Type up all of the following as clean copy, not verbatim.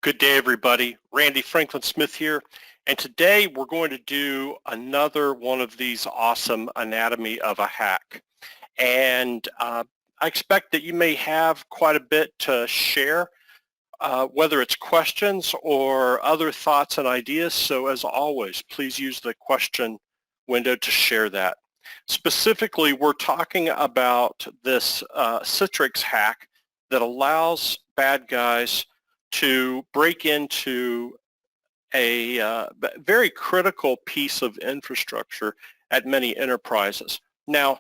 Good day, everybody. Randy Franklin Smith here, and today we're going to do another one of these awesome anatomy of a hack. And I expect that you may have quite a bit to share, whether it's questions or other thoughts and ideas. So as always, please use the question window to share that. Specifically, we're talking about this Citrix hack that allows bad guys to break into a very critical piece of infrastructure at many enterprises. Now,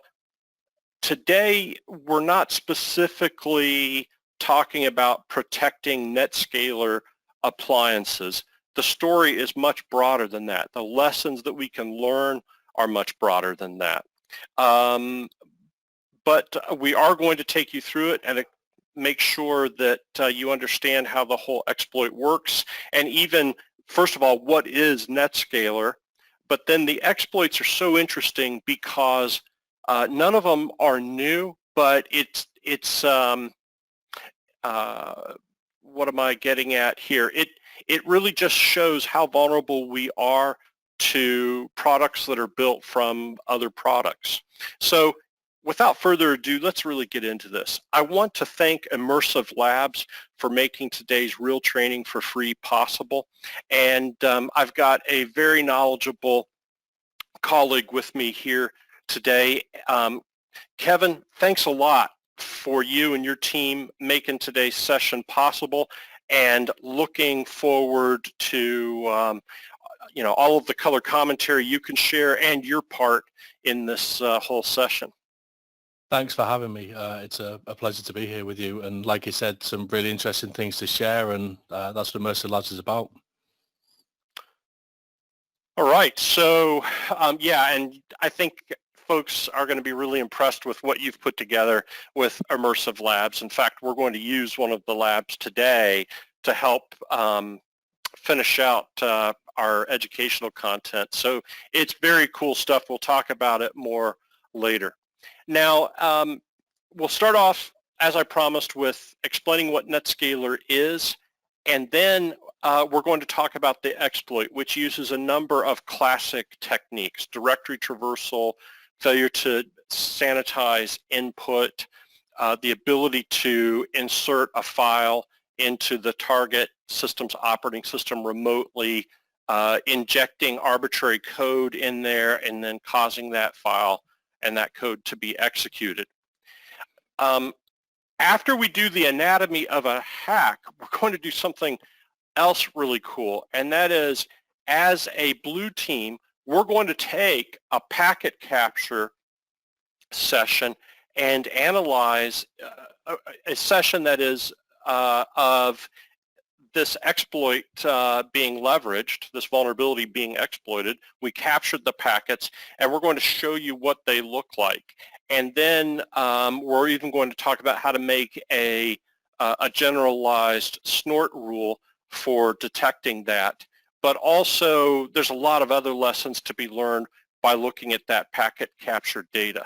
today we're not specifically talking about protecting NetScaler appliances. The story is much broader than that. The lessons that we can learn are much broader than that. But we are going to take you through it and make sure that you understand how the whole exploit works, and even, first of all, what is NetScaler. But then the exploits are so interesting because none of them are new, but it's what am I getting at here? It really just shows how vulnerable we are to products that are built from other products. So without further ado, let's really get into this. I want to thank Immersive Labs for making today's real training for free possible. And I've got a very knowledgeable colleague with me here today. Kevin, thanks a lot for you and your team making today's session possible, and looking forward to all of the color commentary you can share and your part in this whole session. Thanks for having me. It's a pleasure to be here with you. And like you said, some really interesting things to share, and that's what Immersive Labs is about. All right. So, yeah, and I think folks are going to be really impressed with what you've put together with Immersive Labs. In fact, we're going to use one of the labs today to help finish out our educational content. So it's very cool stuff. We'll talk about it more later. Now, we'll start off, as I promised, with explaining what NetScaler is, and then we're going to talk about the exploit, which uses a number of classic techniques: directory traversal, failure to sanitize input, the ability to insert a file into the target system's operating system remotely, injecting arbitrary code in there, and then causing that file and that code to be executed. After we do the anatomy of a hack, we're going to do something else really cool, and that is, as a blue team, we're going to take a packet capture session and analyze a session that is of this exploit being leveraged, this vulnerability being exploited. We captured the packets, and we're going to show you what they look like. And then we're even going to talk about how to make a generalized snort rule for detecting that. But also, there's a lot of other lessons to be learned by looking at that packet capture data.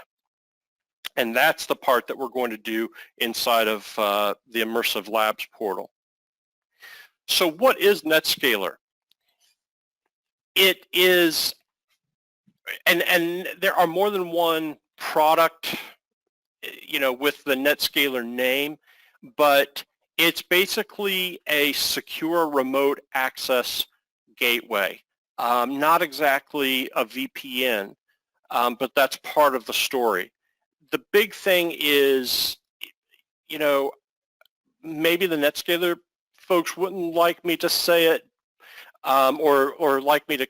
And that's the part that we're going to do inside of the Immersive Labs portal. So what is NetScaler? It is, and there are more than one product, with the NetScaler name, but it's basically a secure remote access gateway. Not exactly a VPN, but that's part of the story. The big thing is, maybe the NetScaler folks wouldn't like me to say it, or like me to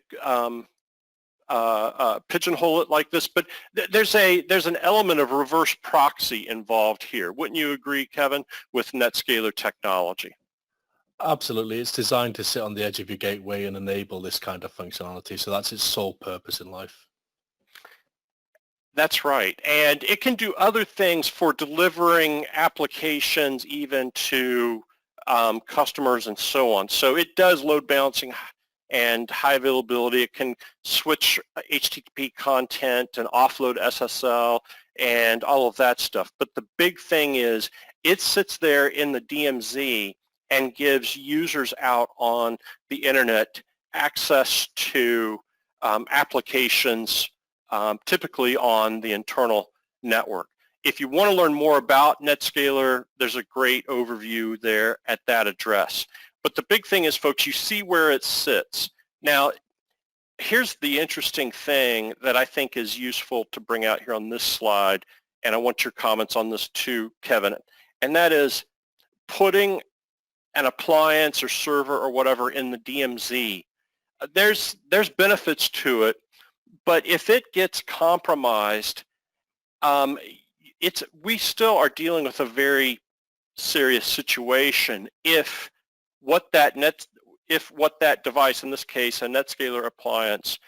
pigeonhole it like this, but there's an element of reverse proxy involved here. Wouldn't you agree, Kevin, with NetScaler technology? Absolutely. It's designed to sit on the edge of your gateway and enable this kind of functionality. So that's its sole purpose in life. That's right. And it can do other things for delivering applications even to customers and so on. So it does load balancing and high availability. It can switch HTTP content and offload SSL and all of that stuff. But the big thing is it sits there in the DMZ and gives users out on the internet access to applications typically on the internal network. If you want to learn more about NetScaler, there's a great overview there at that address. But the big thing is, folks, you see where it sits. Now, here's the interesting thing that I think is useful to bring out here on this slide, and I want your comments on this too, Kevin, and that is putting an appliance or server or whatever in the DMZ. There's benefits to it, but if it gets compromised, we still are dealing with a very serious situation if what that device, in this case a NetScaler appliance,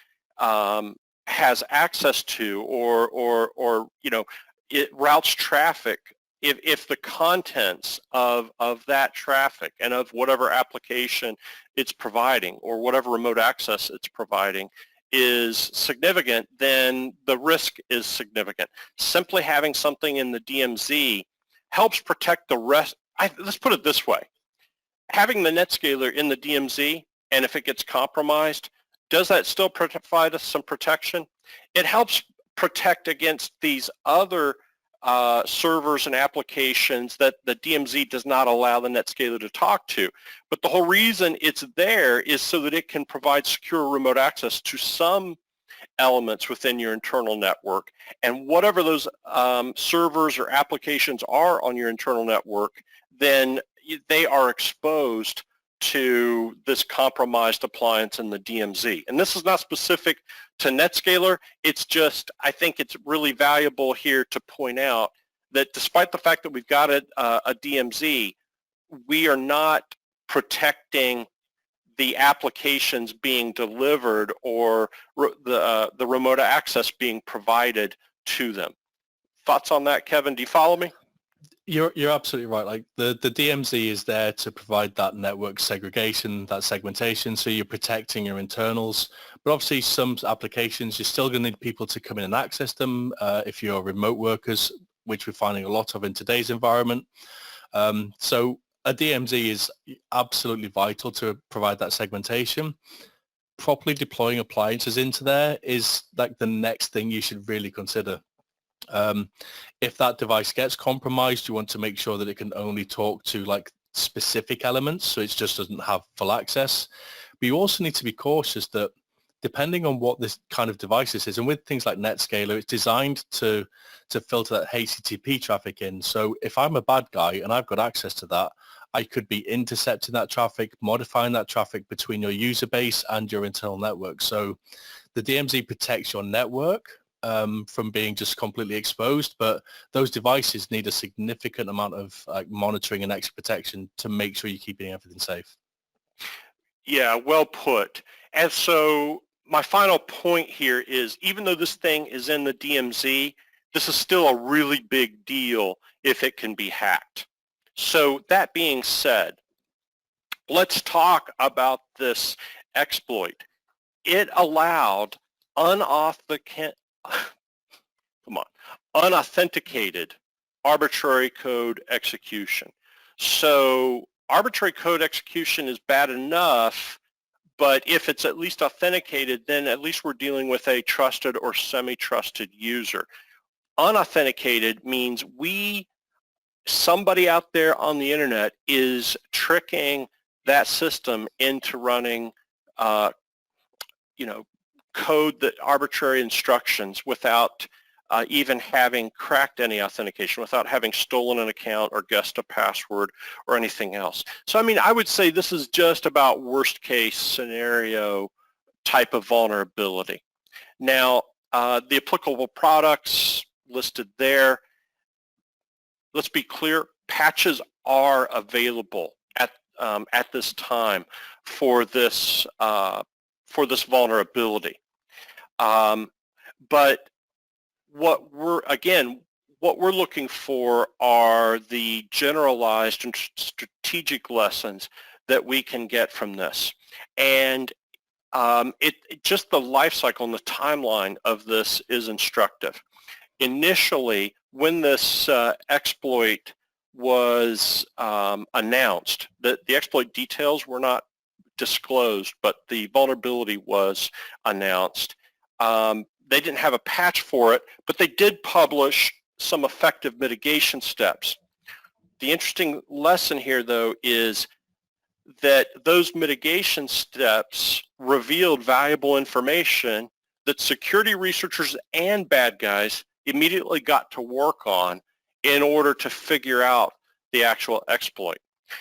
has access to, or it routes traffic. If the contents of that traffic and of whatever application it's providing or whatever remote access it's providing is significant, then the risk is significant. Simply having something in the DMZ helps protect the rest. Let's put it this way. Having the NetScaler in the DMZ, and if it gets compromised, does that still provide us some protection? It helps protect against these other servers and applications that the DMZ does not allow the NetScaler to talk to. But the whole reason it's there is so that it can provide secure remote access to some elements within your internal network. And whatever those servers or applications are on your internal network, then they are exposed to this compromised appliance in the DMZ. And this is not specific to NetScaler. It's just, I think it's really valuable here to point out that despite the fact that we've got a DMZ, we are not protecting the applications being delivered or the remote access being provided to them. Thoughts on that, Kevin? Do you follow me? You're absolutely right. Like the DMZ is there to provide that network segregation, that segmentation, so you're protecting your internals. But obviously some applications, you're still going to need people to come in and access them if you're remote workers, which we're finding a lot of in today's environment. So a DMZ is absolutely vital to provide that segmentation. Properly deploying appliances into there is like the next thing you should really consider. If that device gets compromised, you want to make sure that it can only talk to like specific elements, so it just doesn't have full access. But you also need to be cautious that depending on what this kind of device is, and with things like NetScaler, it's designed to filter that HTTP traffic in. So if I'm a bad guy and I've got access to that, I could be intercepting that traffic, modifying that traffic between your user base and your internal network. So the DMZ protects your network from being just completely exposed, but those devices need a significant amount of monitoring and extra protection to make sure you're keeping everything safe. Yeah, well put. And so my final point here is, even though this thing is in the DMZ, this is still a really big deal if it can be hacked. So that being said, let's talk about this exploit. It allowed unauthenticated arbitrary code execution. So arbitrary code execution is bad enough, but if it's at least authenticated, then at least we're dealing with a trusted or semi-trusted user. Unauthenticated means somebody out there on the internet is tricking that system into running code, that arbitrary instructions, without even having cracked any authentication, without having stolen an account or guessed a password or anything else. So I mean, I would say this is just about worst case scenario type of vulnerability. Now, the applicable products listed there, let's be clear, patches are available at this time for this vulnerability. But what we're looking for are the generalized and strategic lessons that we can get from this. And just the life cycle and the timeline of this is instructive. Initially, when this exploit was announced. The exploit details were not disclosed, but the vulnerability was announced. They didn't have a patch for it, but they did publish some effective mitigation steps. The interesting lesson here, though, is that those mitigation steps revealed valuable information that security researchers and bad guys immediately got to work on in order to figure out the actual exploit.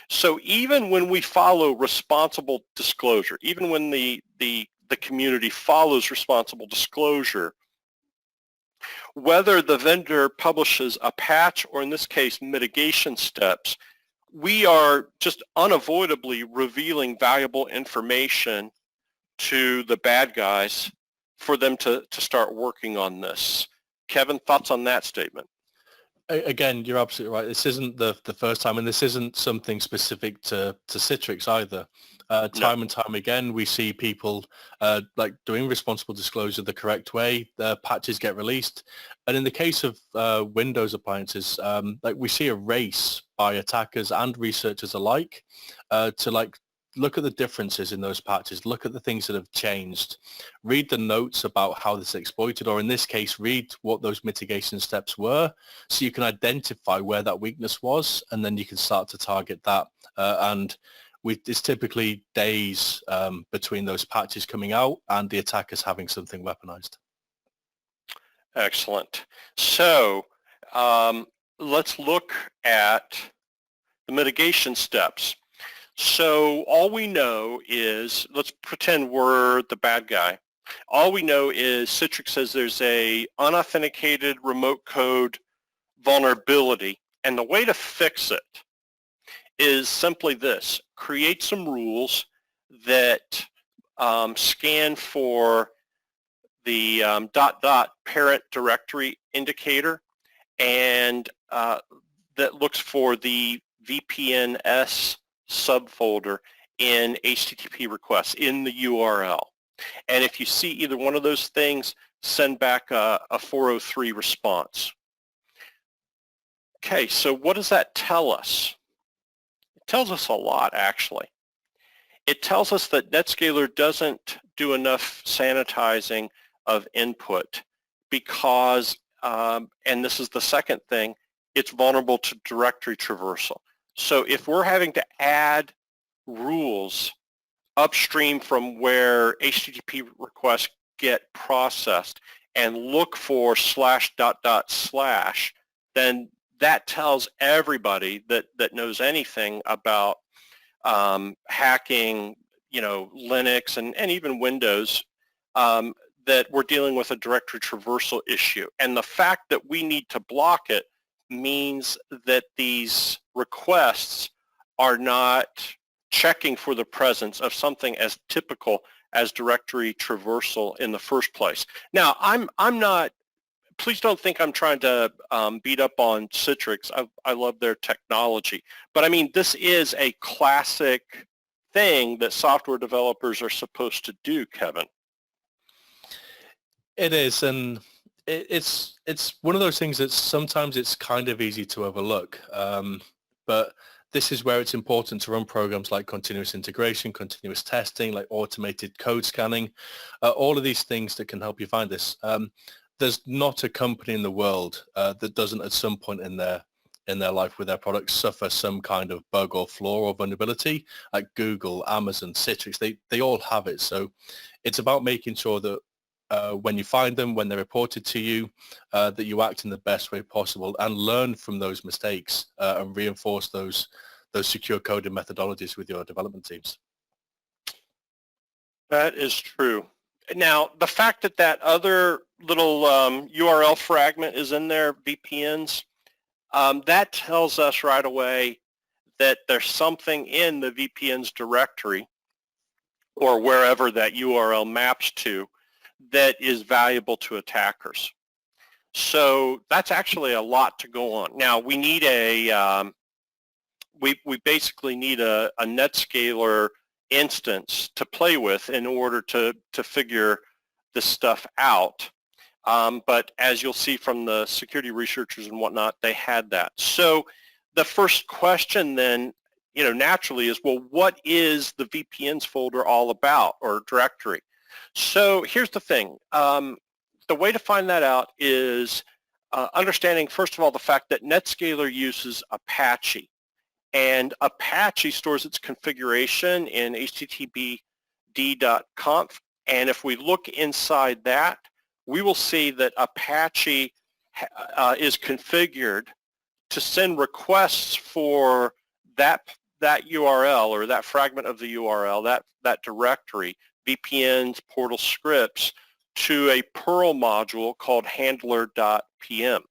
So even when we follow responsible disclosure, even when the community follows responsible disclosure, whether the vendor publishes a patch or in this case mitigation steps, we are just unavoidably revealing valuable information to the bad guys for them to start working on this. Kevin, thoughts on that statement? Again, you're absolutely right. This isn't the first time, and this isn't something specific to Citrix either. Time and time again, we see people like doing responsible disclosure the correct way. The patches get released, and in the case of Windows appliances, like we see a race by attackers and researchers alike to like look at the differences in those patches, look at the things that have changed, read the notes about how this is exploited, or in this case, read what those mitigation steps were so you can identify where that weakness was, and then you can start to target that. It's typically days between those patches coming out and the attackers having something weaponized. Excellent. So let's look at the mitigation steps. So all we know is, let's pretend we're the bad guy. All we know is Citrix says there's a unauthenticated remote code vulnerability, and the way to fix it is simply this: create some rules that scan for the ... parent directory indicator, and that looks for the VPNs subfolder in HTTP requests in the URL. And if you see either one of those things, send back a 403 response. Okay, so what does that tell us? It tells us a lot, actually. It tells us that Netscaler doesn't do enough sanitizing of input because, and this is the second thing, it's vulnerable to directory traversal. So if we're having to add rules upstream from where HTTP requests get processed and look for /... then that tells everybody that knows anything about hacking, Linux and even Windows, that we're dealing with a directory traversal issue. And the fact that we need to block it means that these requests are not checking for the presence of something as typical as directory traversal in the first place. Now, I'm not, please don't think I'm trying to beat up on Citrix. I love their technology. But I mean, this is a classic thing that software developers are supposed to do, Kevin. It is, and it's one of those things that sometimes it's kind of easy to overlook. But this is where it's important to run programs like continuous integration, continuous testing, like automated code scanning, all of these things that can help you find this. There's not a company in the world that doesn't at some point in their life with their products suffer some kind of bug or flaw or vulnerability. Like Google, Amazon, Citrix, they all have it. So it's about making sure that when you find them, when they're reported to you, that you act in the best way possible and learn from those mistakes and reinforce those secure coding methodologies with your development teams. That is true. Now, the fact that other little URL fragment is in there, VPNs, that tells us right away that there's something in the VPN's directory or wherever that URL maps to that is valuable to attackers. So that's actually a lot to go on. Now, we need we basically need a Netscaler instance to play with in order to figure this stuff out. But as you'll see from the security researchers and whatnot, they had that. So the first question then, naturally is, well, what is the VPNs folder all about, or directory? So here's the thing. The way to find that out is understanding, first of all, the fact that Netscaler uses Apache. And Apache stores its configuration in httpd.conf. And if we look inside that, we will see that Apache is configured to send requests for that URL, or that fragment of the URL, that directory, VPNs, portal scripts, to a Perl module called handler.pm.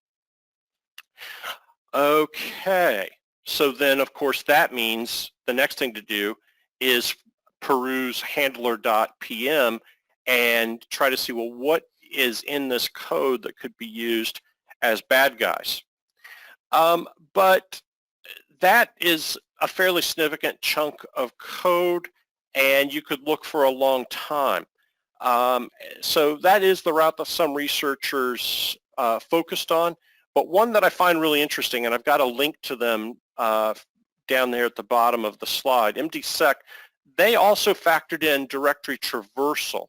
Okay. So then, of course, that means the next thing to do is peruse handler.pm and try to see, well, what is in this code that could be used as bad guys? But that is a fairly significant chunk of code, and you could look for a long time. So that is the route that some researchers focused on. But one that I find really interesting, and I've got a link to them down there at the bottom of the slide, MDSec, they also factored in directory traversal.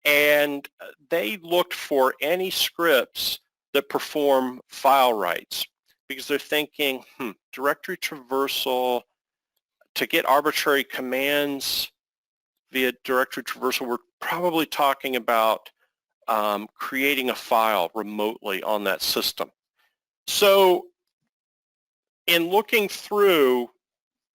And they looked for any scripts that perform file writes, because they're thinking, directory traversal, to get arbitrary commands via directory traversal, we're probably talking about creating a file remotely on that system. So in looking through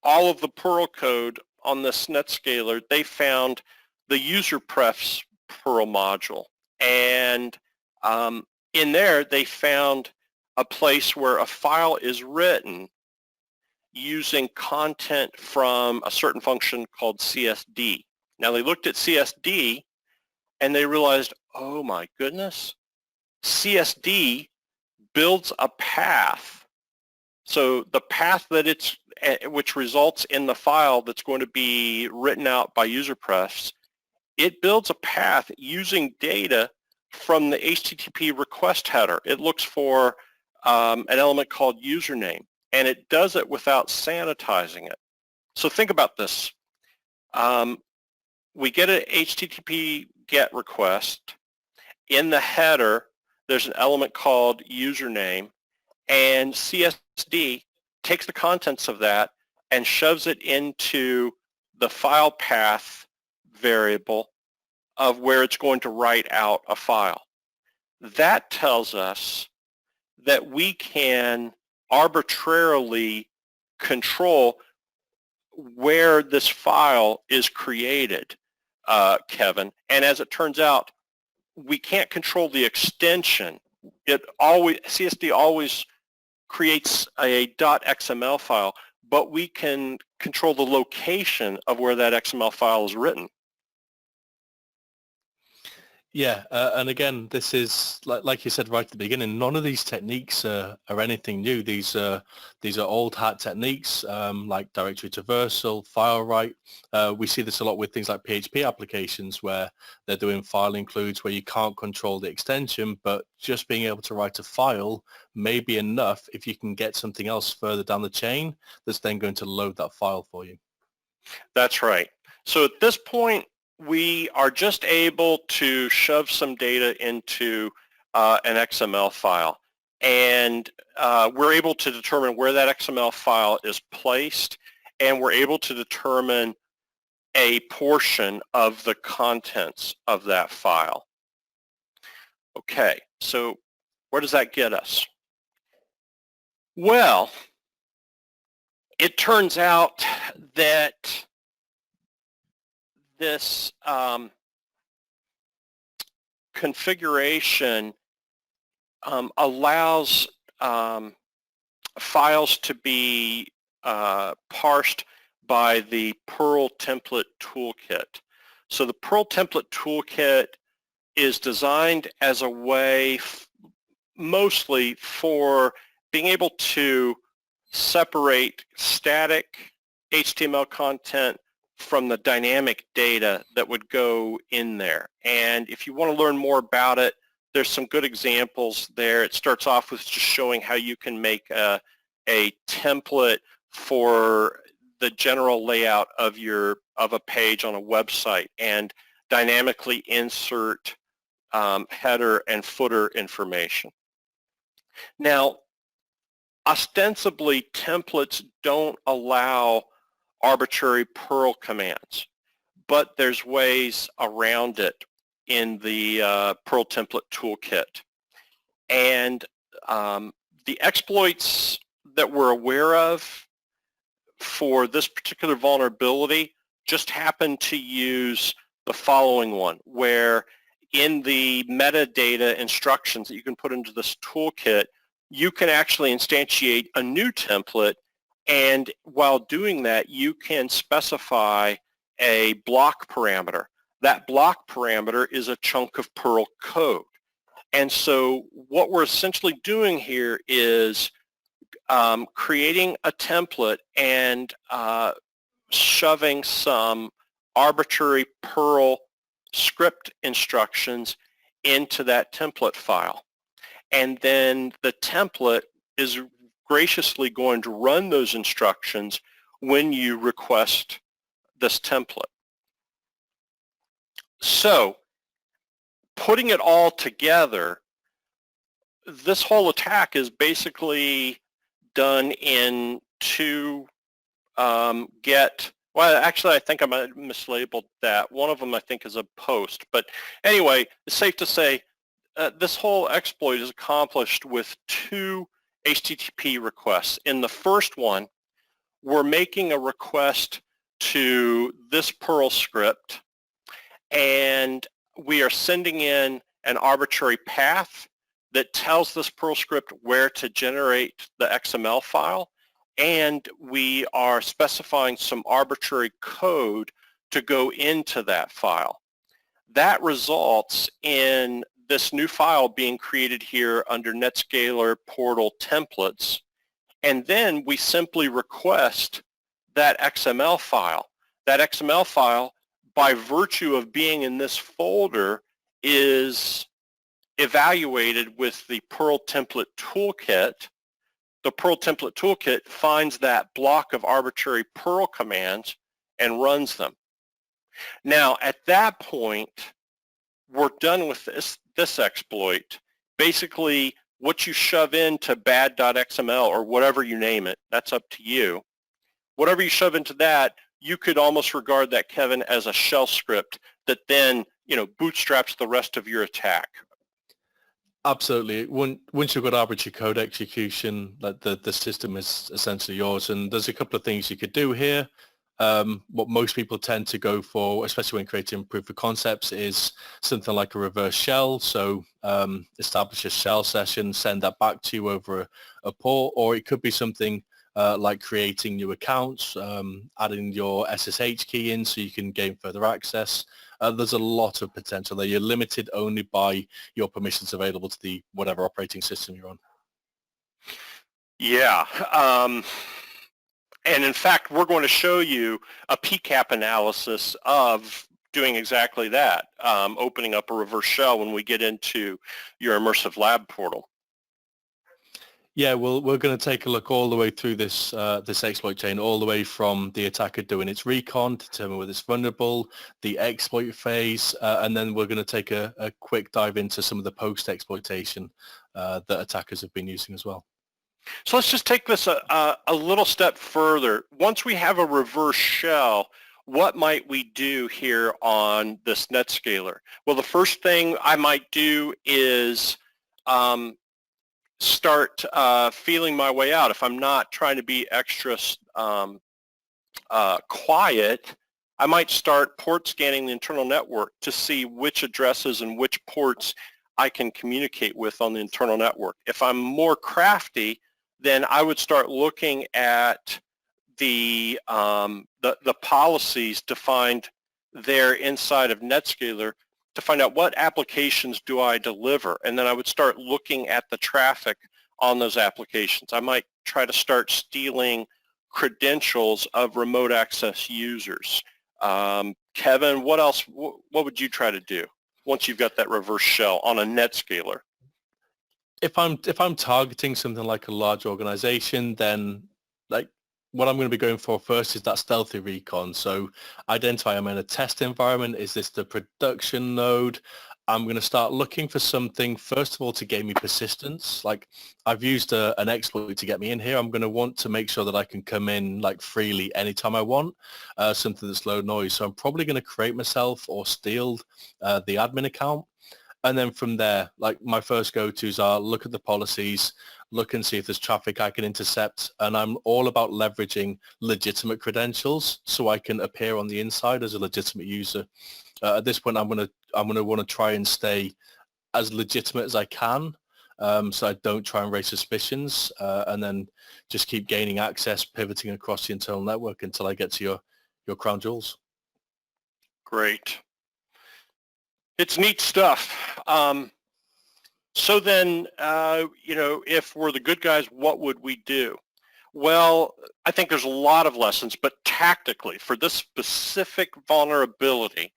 all of the Perl code on this Netscaler, they found the user prefs Perl module. And in there, they found a place where a file is written using content from a certain function called CSD. Now, they looked at CSD and they realized, oh my goodness, CSD builds a path. So the path that which results in the file that's going to be written out by user prefs, it builds a path using data from the HTTP request header. It looks for an element called username, and it does it without sanitizing it. So think about this. We get an HTTP GET request. In the header, there's an element called username, and CSD takes the contents of that and shoves it into the file path variable of where it's going to write out a file. That tells us that we can arbitrarily control where this file is created, Kevin. And as it turns out, we can't control the extension. CSD always creates a .xml file, but we can control the location of where that XML file is written. Yeah, and again, this is like you said right at the beginning. None of these techniques are anything new. These are old hat techniques like directory traversal, file write. We see this a lot with things like PHP applications where they're doing file includes where you can't control the extension, but just being able to write a file may be enough if you can get something else further down the chain that's then going to load that file for you. That's right. So at this point, we are just able to shove some data into an XML file, and we're able to determine where that XML file is placed, and we're able to determine a portion of the contents of that file. Okay, so where does that get us? Well, it turns out that this configuration allows files to be parsed by the Perl template toolkit. So the Perl template toolkit is designed as a way mostly for being able to separate static HTML content from the dynamic data that would go in there. And if you want to learn more about it, there's some good examples there. It starts off with just showing how you can make a a template for the general layout of a page on a website and dynamically insert header and footer information. Now, ostensibly, templates don't allow arbitrary Perl commands, but there's ways around it in the Perl template toolkit. And the exploits that we're aware of for this particular vulnerability just happen to use the following one, where in the metadata instructions that you can put into this toolkit, you can actually instantiate a new template, and while doing that, you can specify a block parameter. That block parameter is a chunk of Perl code. And so what we're essentially doing here is creating a template and shoving some arbitrary Perl script instructions into that template file. And then the template is graciously going to run those instructions when you request this template. So, putting it all together, this whole attack is basically done in two well, actually, I think I might have mislabeled that. One of them, I think, is a post. But anyway, it's safe to say this whole exploit is accomplished with two HTTP requests. In the first one, we're making a request to this Perl script, and we are sending in an arbitrary path that tells this Perl script where to generate the XML file, and we are specifying some arbitrary code to go into that file. That results in this new file being created here under Netscaler portal templates, and then we simply request that XML file. That XML file, by virtue of being in this folder, is evaluated with the Perl template toolkit. The Perl template toolkit finds that block of arbitrary Perl commands and runs them. Now, at that point, we're done with this exploit. Basically, what you shove into bad.xml or whatever you name it, that's up to you. Whatever you shove into that, you could almost regard that, Kevin, as a shell script that then, bootstraps the rest of your attack. Absolutely. Once you've got arbitrary code execution, the system is essentially yours. And there's a couple of things you could do here. What most people tend to go for, especially when creating proof of concepts, is something like a reverse shell. So establish a shell session, send that back to you over a port, or it could be something like creating new accounts, adding your SSH key in so you can gain further access. There's a lot of potential there. You're limited only by your permissions available to the whatever operating system you're on. Yeah. And in fact, we're going to show you a PCAP analysis of doing exactly that, opening up a reverse shell when we get into your Immersive Lab portal. Yeah, well, we're going to take a look all the way through this this exploit chain, all the way from the attacker doing its recon, determine whether it's vulnerable, the exploit phase, and then we're going to take a quick dive into some of the post-exploitation that attackers have been using as well. So let's just take this a little step further. Once we have a reverse shell, what might we do here on this Netscaler? Well, the first thing I might do is start feeling my way out. If I'm not trying to be extra quiet, I might start port scanning the internal network to see which addresses and which ports I can communicate with on the internal network. If I'm more crafty, then I would start looking at the policies defined there inside of Netscaler to find out what applications do I deliver, and then I would start looking at the traffic on those applications. I might try to start stealing credentials of remote access users. Kevin, what else? What would you try to do once you've got that reverse shell on a Netscaler? if I'm targeting something like a large organization, then like what I'm going to be going for first is that stealthy recon. So identify I'm in a test environment. Is this the production node? I'm going to start looking for something, first of all, to gain me persistence. Like I've used an exploit to get me in here. I'm going to want to make sure that I can come in like freely anytime I want, something that's low noise. So I'm probably going to create myself or steal the admin account. And then from there, like my first go-tos are look at the policies, look and see if there's traffic I can intercept. And I'm all about leveraging legitimate credentials so I can appear on the inside as a legitimate user. At this point, I'm gonna want to try and stay as legitimate as I can, so I don't try and raise suspicions, and then just keep gaining access, pivoting across the internal network until I get to your crown jewels. Great. It's neat stuff. So then, if we're the good guys, what would we do? Well, I think there's a lot of lessons, but tactically, for this specific vulnerability,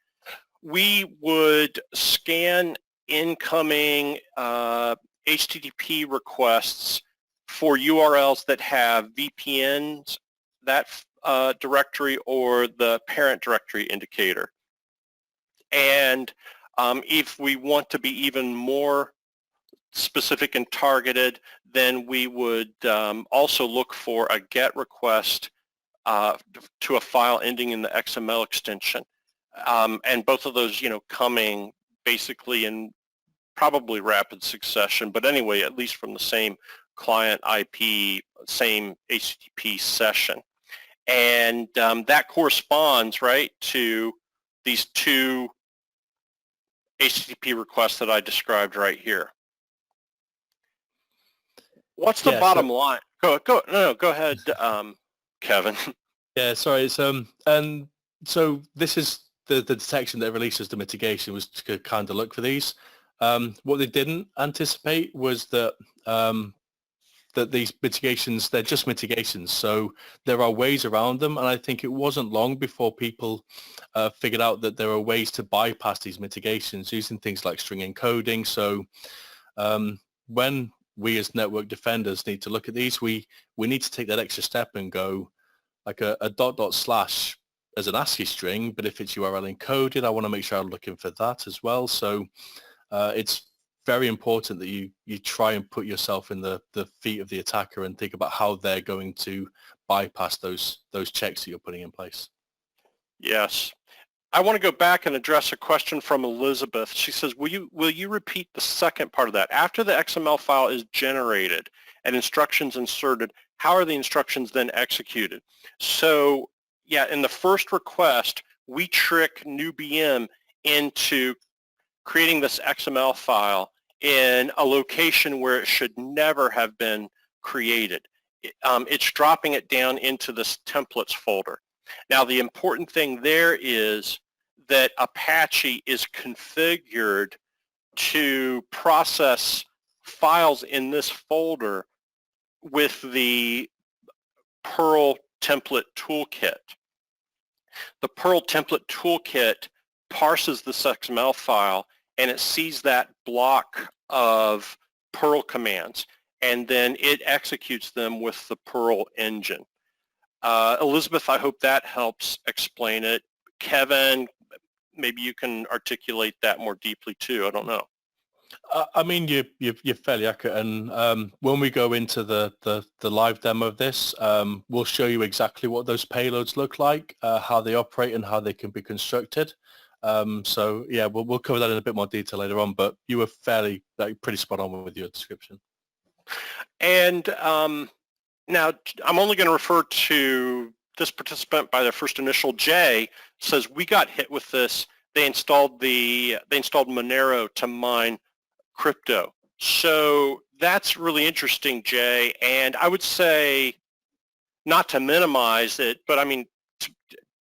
we would scan incoming HTTP requests for URLs that have VPNs, that directory, or the parent directory indicator. And if we want to be even more specific and targeted, then we would also look for a GET request to a file ending in the XML extension. And both of those, coming basically in probably rapid succession, but anyway, at least from the same client IP, same HTTP session. And that corresponds, right, to these two HTTP requests that I described right here. What's the bottom line? Go ahead, Kevin. Yeah, sorry. It's and so this is the detection that releases the mitigation was to kind of look for these. What they didn't anticipate was that that these mitigations, they're just mitigations. So there are ways around them. And I think it wasn't long before people figured out that there are ways to bypass these mitigations using things like string encoding. So when we as network defenders need to look at these, we need to take that extra step and go like a ... slash as an ASCII string, but if it's URL encoded, I want to make sure I'm looking for that as well. So it's very important that you try and put yourself in the feet of the attacker and think about how they're going to bypass those checks that you're putting in place. Yes. I want to go back and address a question from Elizabeth. She says, will you repeat the second part of that? After the XML file is generated and instructions inserted, how are the instructions then executed? So yeah, in the first request, we trick NewBM into creating this XML file in a location where it should never have been created. It's dropping it down into this templates folder. Now, the important thing there is that Apache is configured to process files in this folder with the Perl template toolkit. The Perl template toolkit parses this XML file and it sees that block of Perl commands, and then it executes them with the Perl engine. Elizabeth, I hope that helps explain it. Kevin, maybe you can articulate that more deeply too. I don't know. I mean, you're fairly accurate, and when we go into the live demo of this, we'll show you exactly what those payloads look like, how they operate, and how they can be constructed. So yeah, we'll cover that in a bit more detail later on. But you were pretty spot on with your description. And now I'm only going to refer to this participant by their first initial. J says we got hit with this. They installed Monero to mine crypto. So that's really interesting, Jay. And I would say, not to minimize it, but I mean,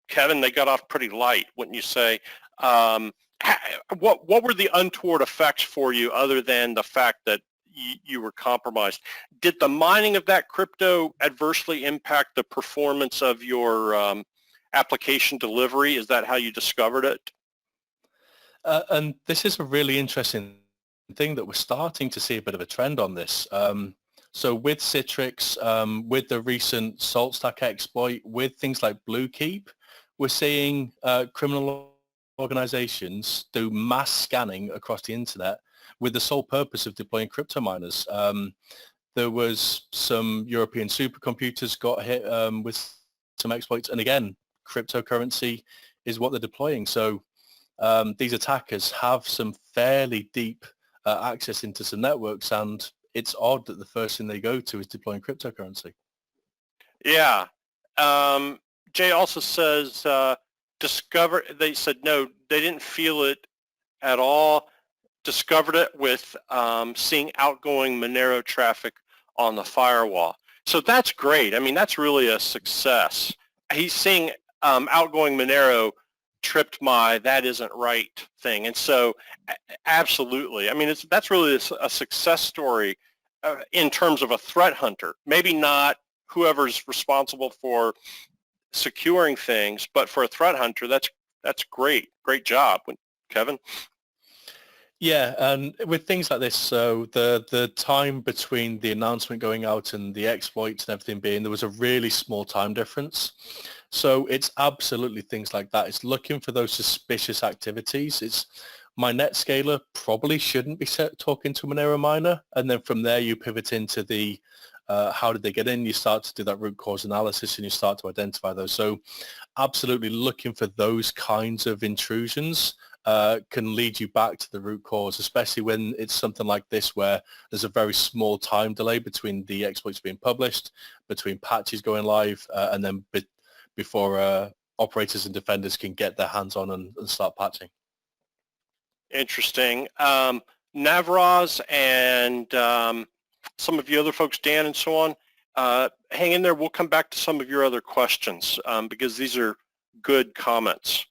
Kevin, they got off pretty light, wouldn't you say? What were the untoward effects for you other than the fact that you were compromised? Did the mining of that crypto adversely impact the performance of your application delivery? Is that how you discovered it? And this is a really interesting thing that we're starting to see a bit of a trend on this. So with Citrix, with the recent Salt Stack exploit, with things like Bluekeep, we're seeing criminal organizations do mass scanning across the internet with the sole purpose of deploying crypto miners. There was some European supercomputers got hit with some exploits, and again, cryptocurrency is what they're deploying. So these attackers have some fairly deep access into some networks, and it's odd that the first thing they go to is deploying cryptocurrency. Yeah. Jay also says they said no, they didn't feel it at all. Discovered it with seeing outgoing Monero traffic on the firewall. So that's great. I mean, that's really a success. He's seeing outgoing Monero tripped my that isn't right thing. And so absolutely. I mean, that's really a success story in terms of a threat hunter. Maybe not whoever's responsible for securing things, but for a threat hunter, that's great. Great job, Kevin. Yeah, and with things like this, so the time between the announcement going out and the exploits and everything being, there was a really small time difference. So it's absolutely things like that. It's looking for those suspicious activities. It's my Netscaler probably shouldn't be talking to a Monero miner, and then from there you pivot into the how did they get in? You start to do that root cause analysis and you start to identify those. So absolutely looking for those kinds of intrusions can lead you back to the root cause, especially when it's something like this where there's a very small time delay between the exploits being published, between patches going live, and then before operators and defenders can get their hands on and start patching. Interesting. Navraz and some of you other folks, Dan and so on, hang in there. We'll come back to some of your other questions because these are good comments.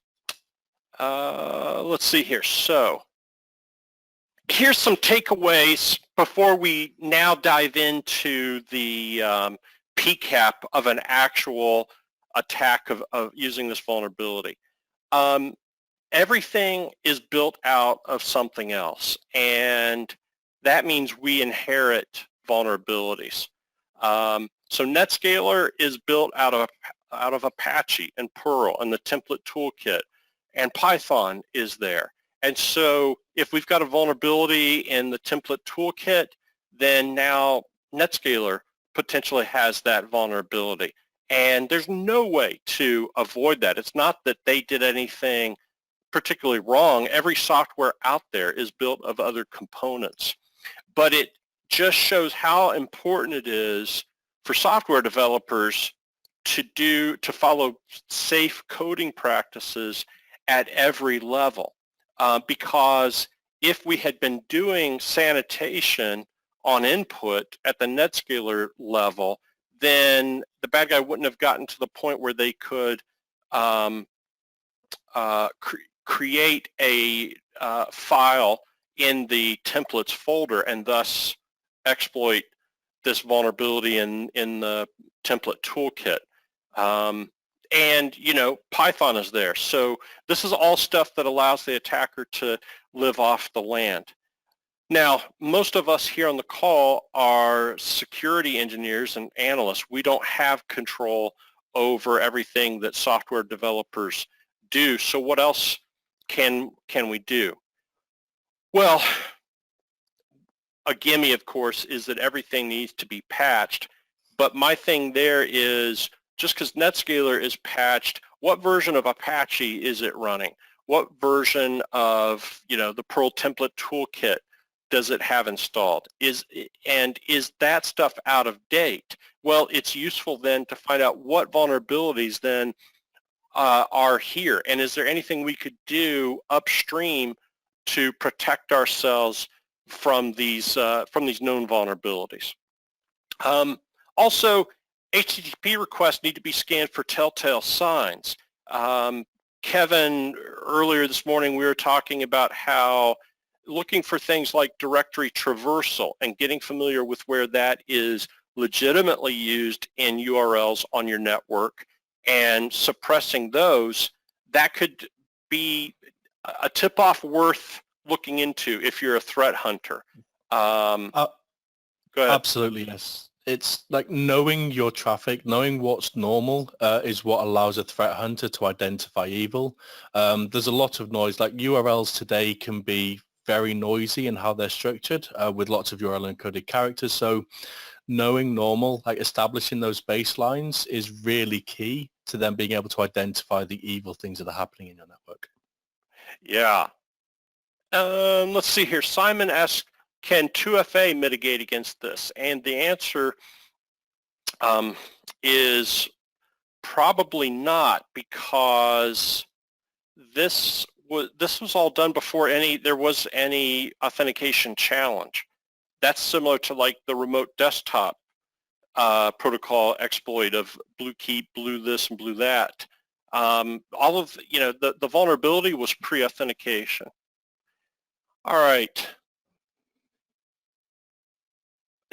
Let's see here. So here's some takeaways before we now dive into the PCAP of an actual attack of using this vulnerability. Everything is built out of something else, and that means we inherit vulnerabilities. So Netscaler is built out of Apache and Perl and the template toolkit, and Python is there. And so if we've got a vulnerability in the template toolkit, then now Netscaler potentially has that vulnerability. And there's no way to avoid that. It's not that they did anything particularly wrong. Every software out there is built of other components. But it just shows how important it is for software developers to follow safe coding practices at every level, because if we had been doing sanitation on input at the Netscaler level, then the bad guy wouldn't have gotten to the point where they could create a file in the templates folder and thus exploit this vulnerability in the template toolkit. And, you know, Python is there. So this is all stuff that allows the attacker to live off the land. Now, most of us here on the call are security engineers and analysts. We don't have control over everything that software developers do. So what else can we do? Well, a gimme, of course, is that everything needs to be patched. But my thing there is, just because Netscaler is patched, what version of Apache is it running? What version of, you know, the Perl template toolkit does it have installed? Is that stuff out of date? Well, it's useful then to find out what vulnerabilities then are here, and is there anything we could do upstream to protect ourselves from these known vulnerabilities? Also, HTTP requests need to be scanned for telltale signs. Kevin, earlier this morning we were talking about how looking for things like directory traversal and getting familiar with where that is legitimately used in URLs on your network and suppressing those, that could be a tip-off worth looking into if you're a threat hunter? Go ahead. Absolutely, yes. It's like knowing your traffic, knowing what's normal is what allows a threat hunter to identify evil. There's a lot of noise, like URLs today can be very noisy in how they're structured with lots of URL encoded characters. So knowing normal, like establishing those baselines is really key to them being able to identify the evil things that are happening in your network. Yeah. Let's see here. Simon asks, can 2FA mitigate against this? And the answer is probably not, because this was all done before there was any authentication challenge. That's similar to like the remote desktop protocol exploit of blue keep, blue this, and blue that. All of the vulnerability was pre-authentication. All right.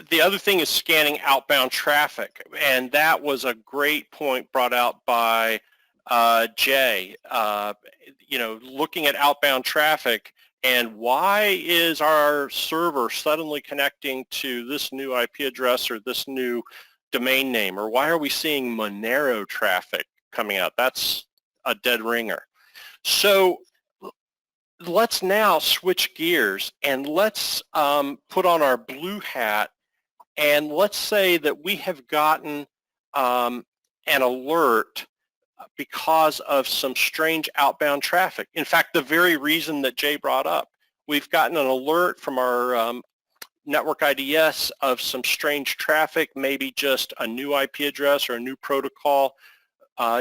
The other thing is scanning outbound traffic, and that was a great point brought out by Jay. Looking at outbound traffic and why is our server suddenly connecting to this new IP address or this new domain name, or why are we seeing Monero traffic coming out? That's a dead ringer. So let's now switch gears and let's put on our blue hat, and let's say that we have gotten an alert because of some strange outbound traffic. In fact, the very reason that Jay brought up, we've gotten an alert from our network IDS of some strange traffic, maybe just a new IP address or a new protocol,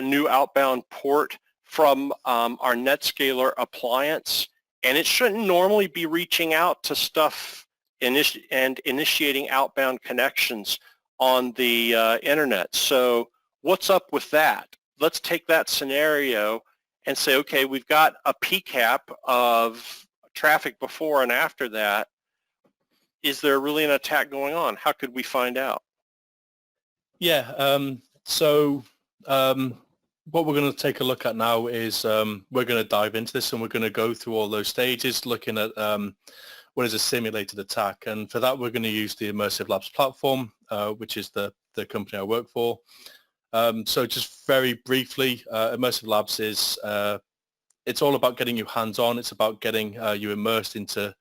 new outbound port from our NetScaler appliance, and it shouldn't normally be reaching out to stuff and initiating outbound connections on the internet. So what's up with that? Let's take that scenario and say, okay, we've got a PCAP of traffic before and after that. Is there really an attack going on? How could we find out? Yeah, what we're going to take a look at now is we're going to dive into this, and we're going to go through all those stages looking at what is a simulated attack. And for that, we're going to use the Immersive Labs platform, which is the company I work for. So just very briefly, Immersive Labs is, it's all about getting you hands-on. It's about getting you immersed into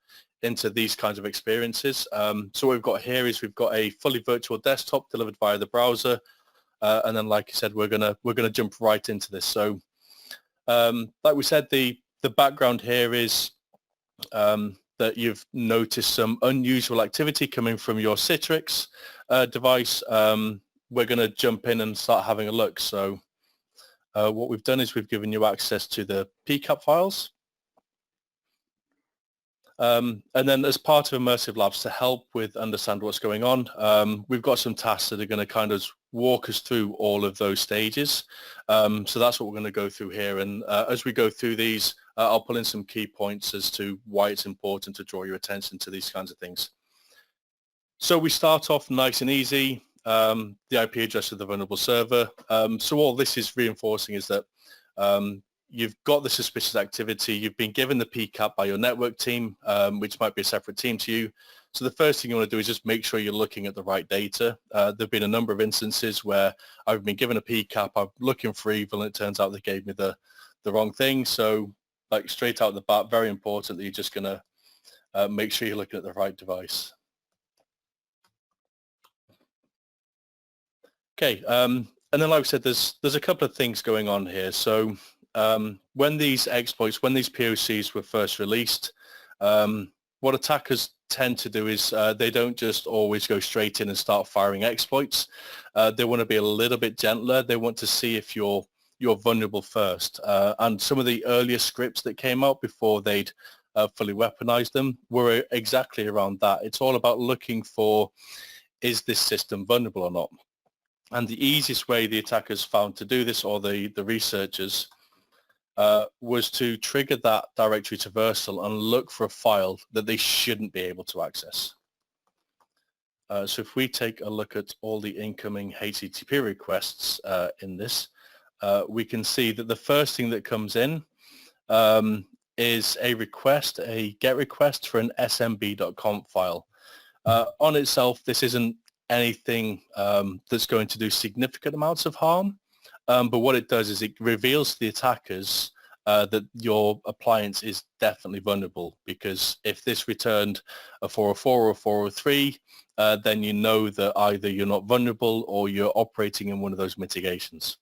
these kinds of experiences. So what we've got here is we've got a fully virtual desktop delivered via the browser. And then, like I said, we're gonna jump right into this. So like we said, the background here is that you've noticed some unusual activity coming from your Citrix device. We're going to jump in and start having a look. So what we've done is we've given you access to the PCAP files. And then as part of Immersive Labs, to help with understand what's going on, we've got some tasks that are going to kind of walk us through all of those stages. So that's what we're going to go through here. And as we go through these, I'll pull in some key points as to why it's important to draw your attention to these kinds of things. So we start off nice and easy, the IP address of the vulnerable server. So all this is reinforcing is that you've got the suspicious activity, you've been given the PCAP by your network team, which might be a separate team to you. So the first thing you want to do is just make sure you're looking at the right data. There have been a number of instances where I've been given a PCAP, I'm looking for evil, and it turns out they gave me the wrong thing. So like straight out the bat, very important that you're just going to make sure you're looking at the right device. Okay, and then like I said, there's a couple of things going on here. So when these exploits, when these POCs were first released, what attackers tend to do is they don't just always go straight in and start firing exploits. They want to be a little bit gentler. They want to see if you're vulnerable first. And some of the earlier scripts that came out before they'd fully weaponized them were exactly around that. It's all about looking for, is this system vulnerable or not? And the easiest way the attackers found to do this, or the researchers, was to trigger that directory traversal and look for a file that they shouldn't be able to access. So if we take a look at all the incoming HTTP requests in this, we can see that the first thing that comes in is a request, a GET request for an smb.conf file. On itself, this isn't anything that's going to do significant amounts of harm, but what it does is it reveals to the attackers that your appliance is definitely vulnerable, because if this returned a 404 or a 403, then you know that either you're not vulnerable or you're operating in one of those mitigations.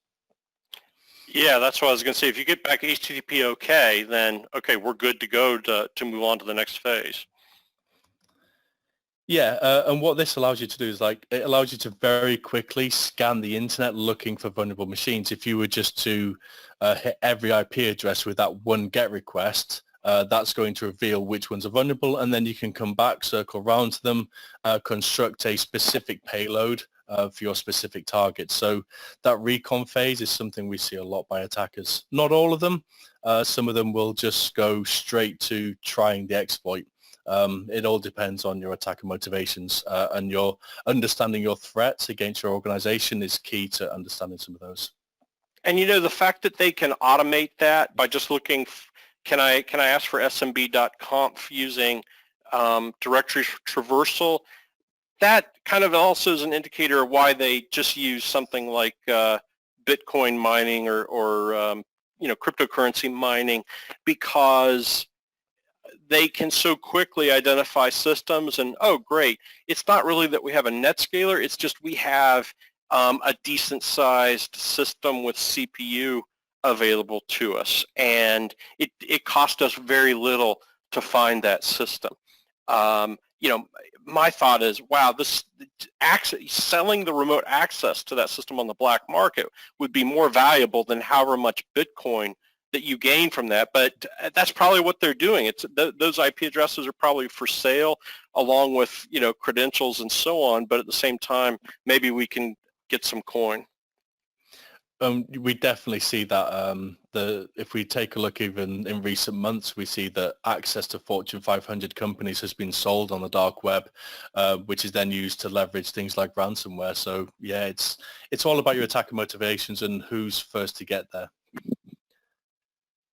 Yeah, that's what I was going to say. If you get back HTTP okay, then okay, we're good to go to move on to the next phase. Yeah, and what this allows you to do is it allows you to very quickly scan the internet looking for vulnerable machines. If you were just to hit every IP address with that one GET request, that's going to reveal which ones are vulnerable, and then you can come back, circle around to them, construct a specific payload for your specific target. So that recon phase is something we see a lot by attackers. Not all of them. Some of them will just go straight to trying the exploit. It all depends on your attacker motivations, and your understanding your threats against your organization is key to understanding some of those. And the fact that they can automate that by just looking, can I ask for smb.conf using directory traversal? That kind of also is an indicator of why they just use something like Bitcoin mining or cryptocurrency mining, because they can so quickly identify systems and, oh, great, it's not really that we have a NetScaler, it's just we have a decent-sized system with CPU available to us, and it cost us very little to find that system. My thought is, wow, selling the remote access to that system on the black market would be more valuable than however much Bitcoin that you gain from that, but that's probably what they're doing. Those IP addresses are probably for sale along with credentials and so on, but at the same time, maybe we can get some coin. We definitely see that. If we take a look even in recent months, we see that access to Fortune 500 companies has been sold on the dark web, which is then used to leverage things like ransomware. So yeah, it's all about your attacker motivations and who's first to get there.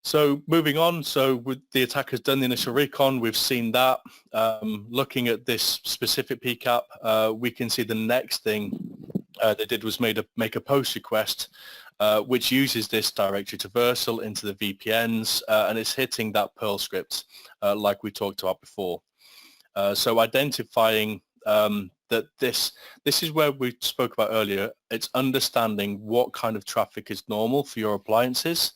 So moving on, so with the attacker's done the initial recon, we've seen that. Looking at this specific PCAP, we can see the next thing they did was make a post request, which uses this directory traversal into the VPNs, and it's hitting that Perl script like we talked about before. So identifying that this is where we spoke about earlier. It's understanding what kind of traffic is normal for your appliances.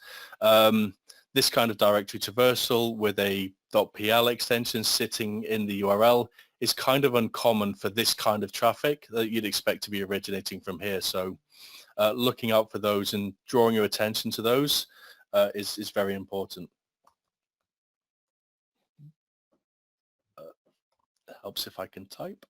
This kind of directory traversal with a .pl extension sitting in the URL is kind of uncommon for this kind of traffic that you'd expect to be originating from here. So looking out for those and drawing your attention to those is very important. It helps if I can type.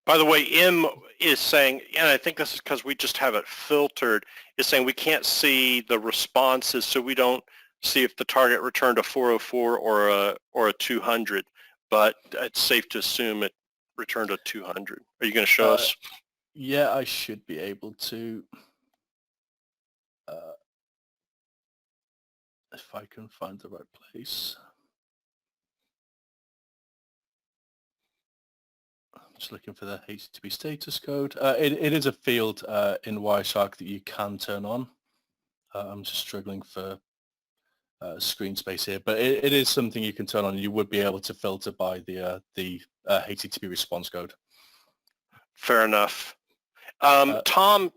By the way, M is saying, and I think this is because we just have it filtered, is saying we can't see the responses, so we don't see if the target returned a 404 or a 200, but it's safe to assume it returned a 200. Are you going to show us? Yeah, I should be able to. If I can find the right place. Just looking for the HTTP status code. It is a field in Wireshark that you can turn on. I'm just struggling for screen space here, but it is something you can turn on. You would be able to filter by the HTTP response code. Fair enough. Tom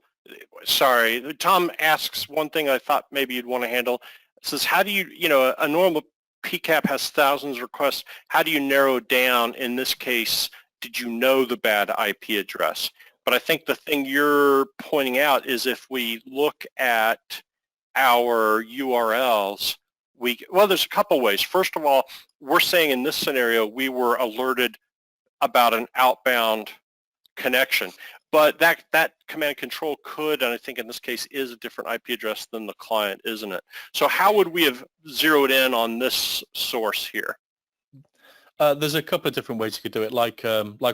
asks one thing I thought maybe you'd want to handle. It says, how do you, a normal PCAP has thousands of requests. How do you narrow down, in this case, did you know the bad IP address? But I think the thing you're pointing out is if we look at our URLs, there's a couple ways. First of all, we're saying in this scenario, we were alerted about an outbound connection. But that command and control could, and I think in this case, is a different IP address than the client, isn't it? So how would we have zeroed in on this source here? There's a couple of different ways you could do it, like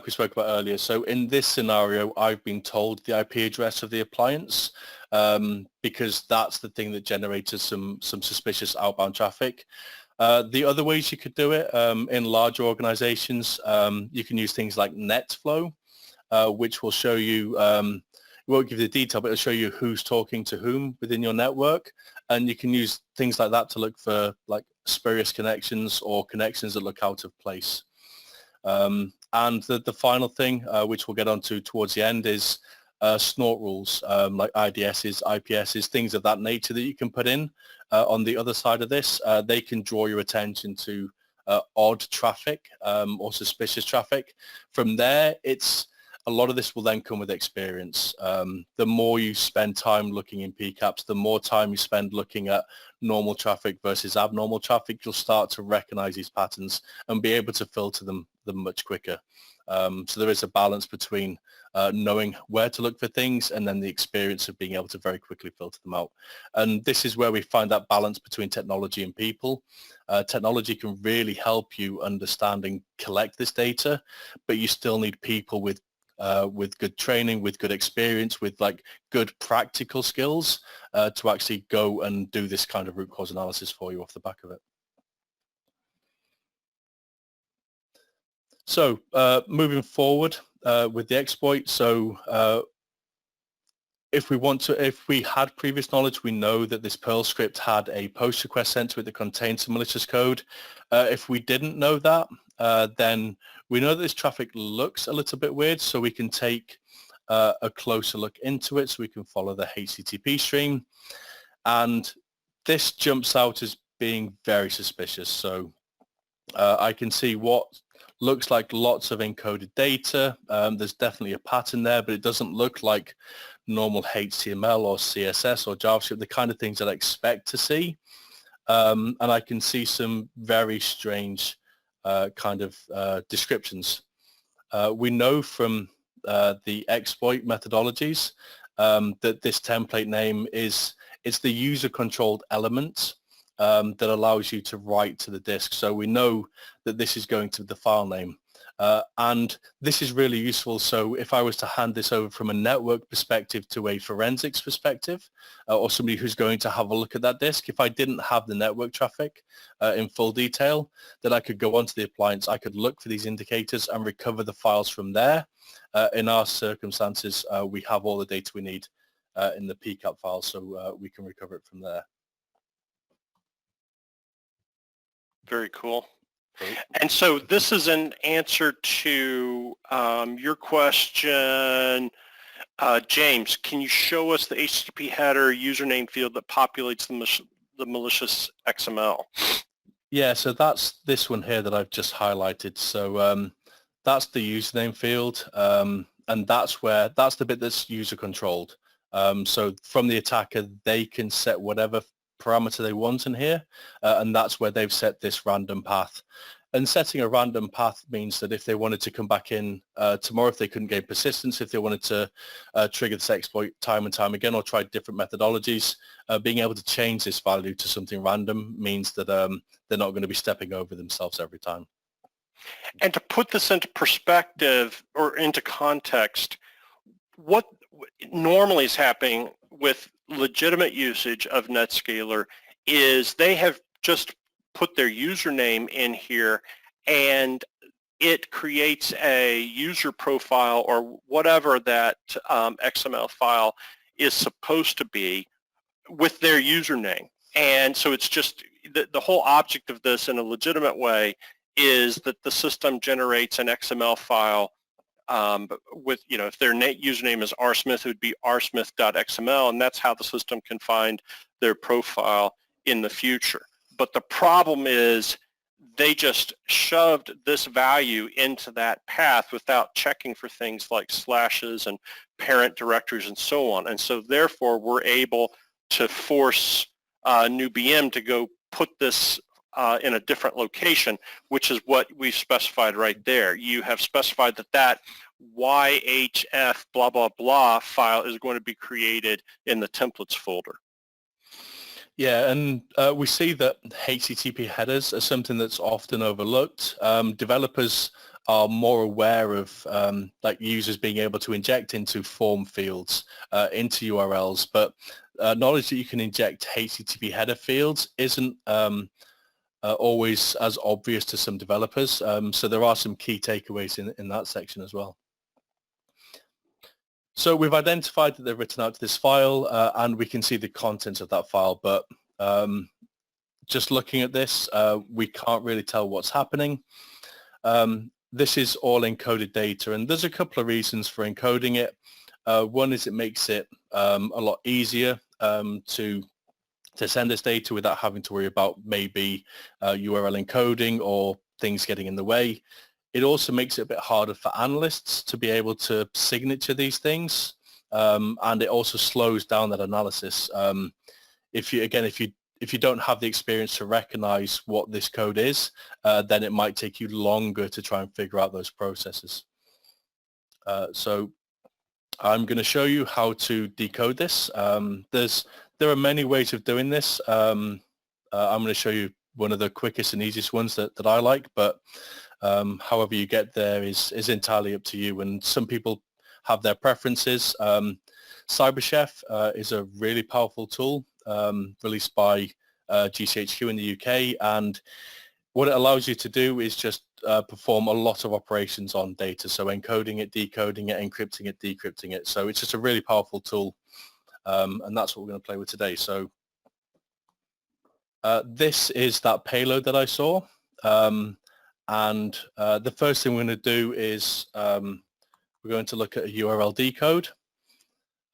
we spoke about earlier. So in this scenario, I've been told the IP address of the appliance. because that's the thing that generated some suspicious outbound traffic. The other ways you could do it in larger organizations, you can use things like NetFlow, which will show you, it won't give you the detail, but it'll show you who's talking to whom within your network. And you can use things like that to look for like spurious connections or connections that look out of place. And the final thing, which we'll get onto towards the end, is snort rules, like IDSs, IPSs, things of that nature that you can put in on the other side of this. They can draw your attention to odd traffic or suspicious traffic. From there, a lot of this will then come with experience. The more you spend time looking in PCAPs, the more time you spend looking at normal traffic versus abnormal traffic, you'll start to recognize these patterns and be able to filter them much quicker. So there is a balance between knowing where to look for things and then the experience of being able to very quickly filter them out. And this is where we find that balance between technology and people. Technology can really help you understand and collect this data, but you still need people with good training, with good experience, with like good practical skills to actually go and do this kind of root cause analysis for you off the back of it. So moving forward with the exploit, so if we had previous knowledge, we know that this Perl script had a post request sent to it that contained some malicious code. If we didn't know that, then we know that this traffic looks a little bit weird, so we can take a closer look into it, so we can follow the HTTP stream. And this jumps out as being very suspicious. So I can see what looks like lots of encoded data. There's definitely a pattern there, but it doesn't look like normal HTML or CSS or JavaScript, the kind of things that I expect to see. And I can see some very strange kind of descriptions. We know from the exploit methodologies that this template name it's the user-controlled element that allows you to write to the disk. So we know that this is going to the file name. And this is really useful. So if I was to hand this over from a network perspective to a forensics perspective, or somebody who's going to have a look at that disk, if I didn't have the network traffic in full detail, then I could go onto the appliance, I could look for these indicators and recover the files from there. In our circumstances, we have all the data we need in the PCAP file, so we can recover it from there. Very cool. And so this is an answer to your question. James, can you show us the HTTP header username field that populates the malicious XML? Yeah, so that's this one here that I've just highlighted. So that's the username field, and that's the bit that's user controlled. So from the attacker, they can set whatever parameter they want in here, and that's where they've set this random path. And setting a random path means that if they wanted to come back in tomorrow, if they couldn't gain persistence, if they wanted to trigger this exploit time and time again or try different methodologies, being able to change this value to something random means that they're not going to be stepping over themselves every time. And to put this into perspective or into context, what normally is happening with legitimate usage of NetScaler is they have just put their username in here and it creates a user profile or whatever that XML file is supposed to be with their username. And so it's just the whole object of this in a legitimate way is that the system generates an XML file with, if their username is rsmith, it would be rsmith.xml, and that's how the system can find their profile in the future. But the problem is they just shoved this value into that path without checking for things like slashes and parent directories and so on. And so therefore, we're able to force new BM to go put this in a different location, which is what we've specified right there. You have specified that YHF blah, blah, blah file is going to be created in the templates folder. Yeah, and we see that HTTP headers are something that's often overlooked. Developers are more aware of like users being able to inject into form fields, into URLs, but knowledge that you can inject HTTP header fields isn't always as obvious to some developers. So there are some key takeaways in that section as well. So we've identified that they've written out to this file, and we can see the contents of that file, but just looking at this, we can't really tell what's happening. This is all encoded data, and there's a couple of reasons for encoding it. One is it makes it a lot easier to send this data without having to worry about maybe URL encoding or things getting in the way. It also makes it a bit harder for analysts to be able to signature these things, and it also slows down that analysis. If you don't have the experience to recognize what this code is, then it might take you longer to try and figure out those processes. So I'm going to show you how to decode this. There are many ways of doing this. I'm going to show you one of the quickest and easiest ones that I like, but however you get there is entirely up to you, and some people have their preferences. CyberChef is a really powerful tool released by GCHQ in the UK, and what it allows you to do is just perform a lot of operations on data, so encoding it, decoding it, encrypting it, decrypting it. So it's just a really powerful tool, and that's what we're going to play with today. So this is that payload that I saw, and the first thing we're going to do is we're going to look at a URL decode.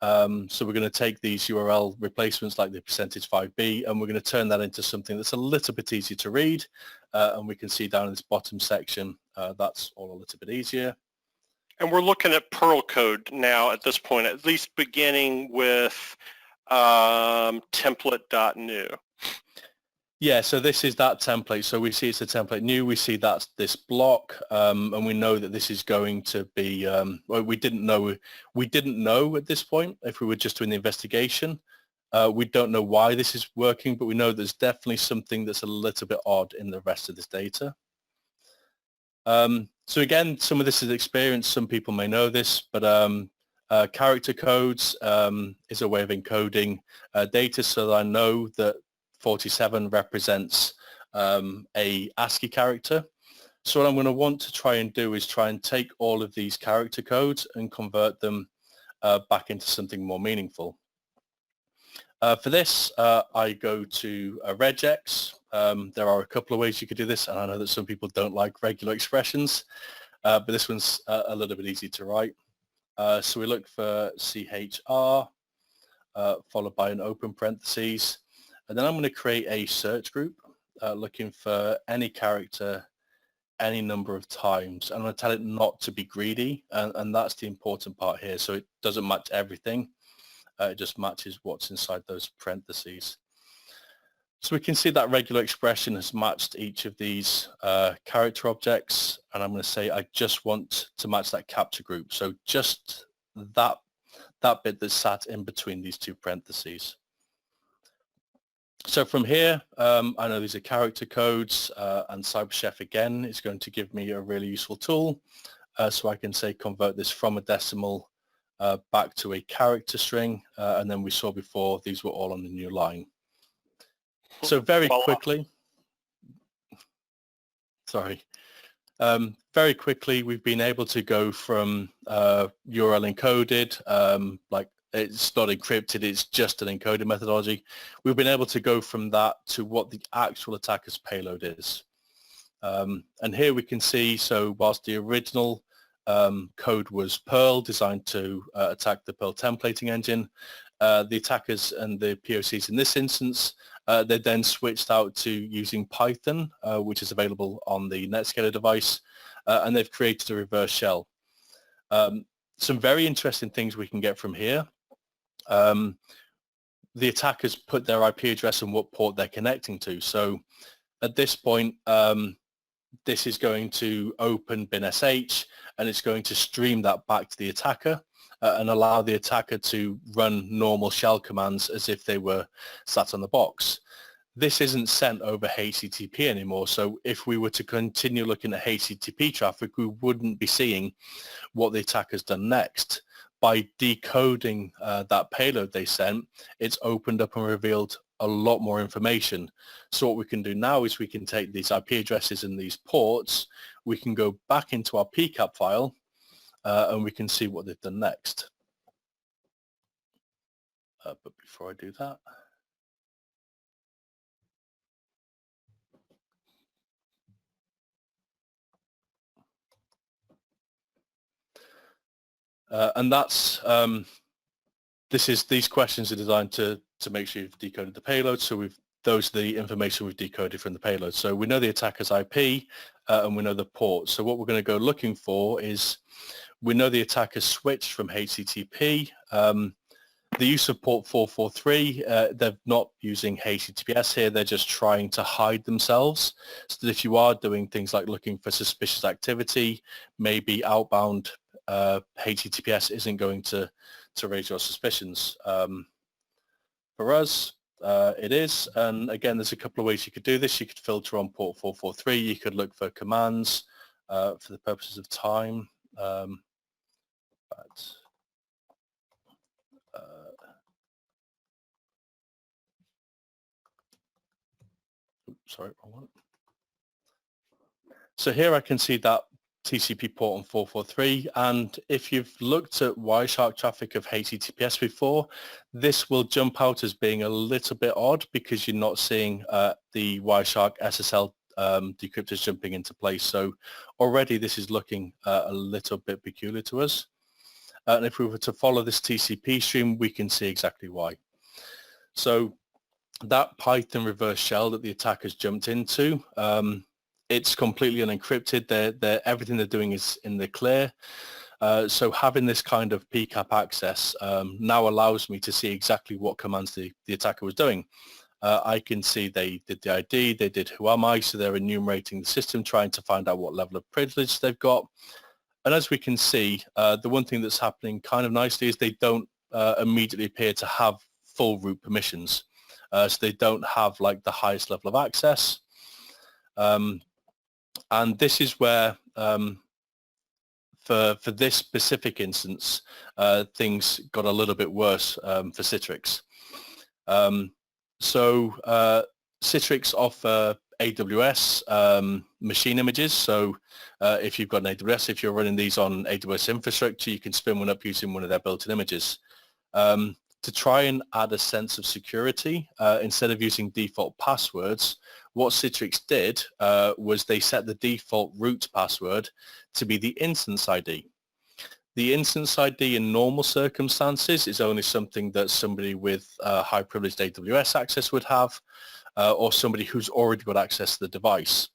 So we're going to take these URL replacements like the %5b, and we're going to turn that into something that's a little bit easier to read, and we can see down in this bottom section that's all a little bit easier. And we're looking at Perl code now at this point, at least beginning with template.new. Yeah, so this is that template. So we see it's a template new. We see that's this block, and we know that this is going to be. Well, we didn't know at this point if we were just doing the investigation. We don't know why this is working, but we know there's definitely something that's a little bit odd in the rest of this data. So again, some of this is experience. Some people may know this, but character codes is a way of encoding data, so that I know that 47 represents a ASCII character. So what I'm going to want to try and do is try and take all of these character codes and convert them back into something more meaningful. For this, I go to regex. There are a couple of ways you could do this, and I know that some people don't like regular expressions, but this one's a little bit easy to write. So we look for CHR, followed by an open parentheses. And then I'm going to create a search group looking for any character any number of times. I'm going to tell it not to be greedy, and that's the important part here. So it doesn't match everything. It just matches what's inside those parentheses. So we can see that regular expression has matched each of these character objects, and I'm going to say I just want to match that capture group. So just that bit that's sat in between these two parentheses. So from here, I know these are character codes, and CyberChef again is going to give me a really useful tool. So I can say convert this from a decimal back to a character string, and then we saw before these were all on the new line. So very quickly, very quickly we've been able to go from URL encoded, like it's not encrypted, it's just an encoded methodology. We've been able to go from that to what the actual attacker's payload is. And here we can see, so whilst the original code was Perl, designed to attack the Perl templating engine, the attackers and the POCs in this instance, they then switched out to using Python, which is available on the Netscaler device, and they've created a reverse shell. Some very interesting things we can get from here. The attackers put their IP address and what port they're connecting to. So at this point, this is going to open bin.sh, and it's going to stream that back to the attacker and allow the attacker to run normal shell commands as if they were sat on the box. this isn't sent over HTTP anymore. So if we were to continue looking at HTTP traffic, we wouldn't be seeing what the attacker's done next. By decoding that payload they sent, it's opened up and revealed a lot more information. So what we can do now is we can take these IP addresses and these ports, we can go back into our PCAP file, and we can see what they've done next. But before I do that, and that's these questions are designed to make sure you've decoded the payload. So those are the information we've decoded from the payload. So we know the attacker's IP and we know the port. So what we're going to go looking for is, we know the attacker switched from HTTP. The use of port 443, they're not using HTTPS here, they're just trying to hide themselves. So that if you are doing things like looking for suspicious activity, maybe outbound HTTPS isn't going to raise your suspicions. For us, it is, and again, there's a couple of ways you could do this. You could filter on port 443, you could look for commands for the purposes of time. Sorry, wrong one. So here I can see that TCP port on 443, and if you've looked at Wireshark traffic of HTTPS before, this will jump out as being a little bit odd because you're not seeing the Wireshark SSL decryptors jumping into place. So already this is looking a little bit peculiar to us. And if we were to follow this TCP stream, we can see exactly why. So that Python reverse shell that the attackers jumped into, it's completely unencrypted. Everything they're doing is in the clear. So having this kind of PCAP access now allows me to see exactly what commands the attacker was doing. I can see they did the ID, they did who am I, so they're enumerating the system, trying to find out what level of privilege they've got. And as we can see, the one thing that's happening kind of nicely is they don't immediately appear to have full root permissions. So they don't have like the highest level of access. And this is where, for this specific instance, things got a little bit worse for Citrix. Citrix offer AWS machine images. So if you've got an AWS, if you're running these on AWS infrastructure, you can spin one up using one of their built-in images. To try and add a sense of security, instead of using default passwords, what Citrix did was they set the default root password to be the instance ID. The instance ID in normal circumstances is only something that somebody with high privileged AWS access would have, or somebody who's already got access to the device.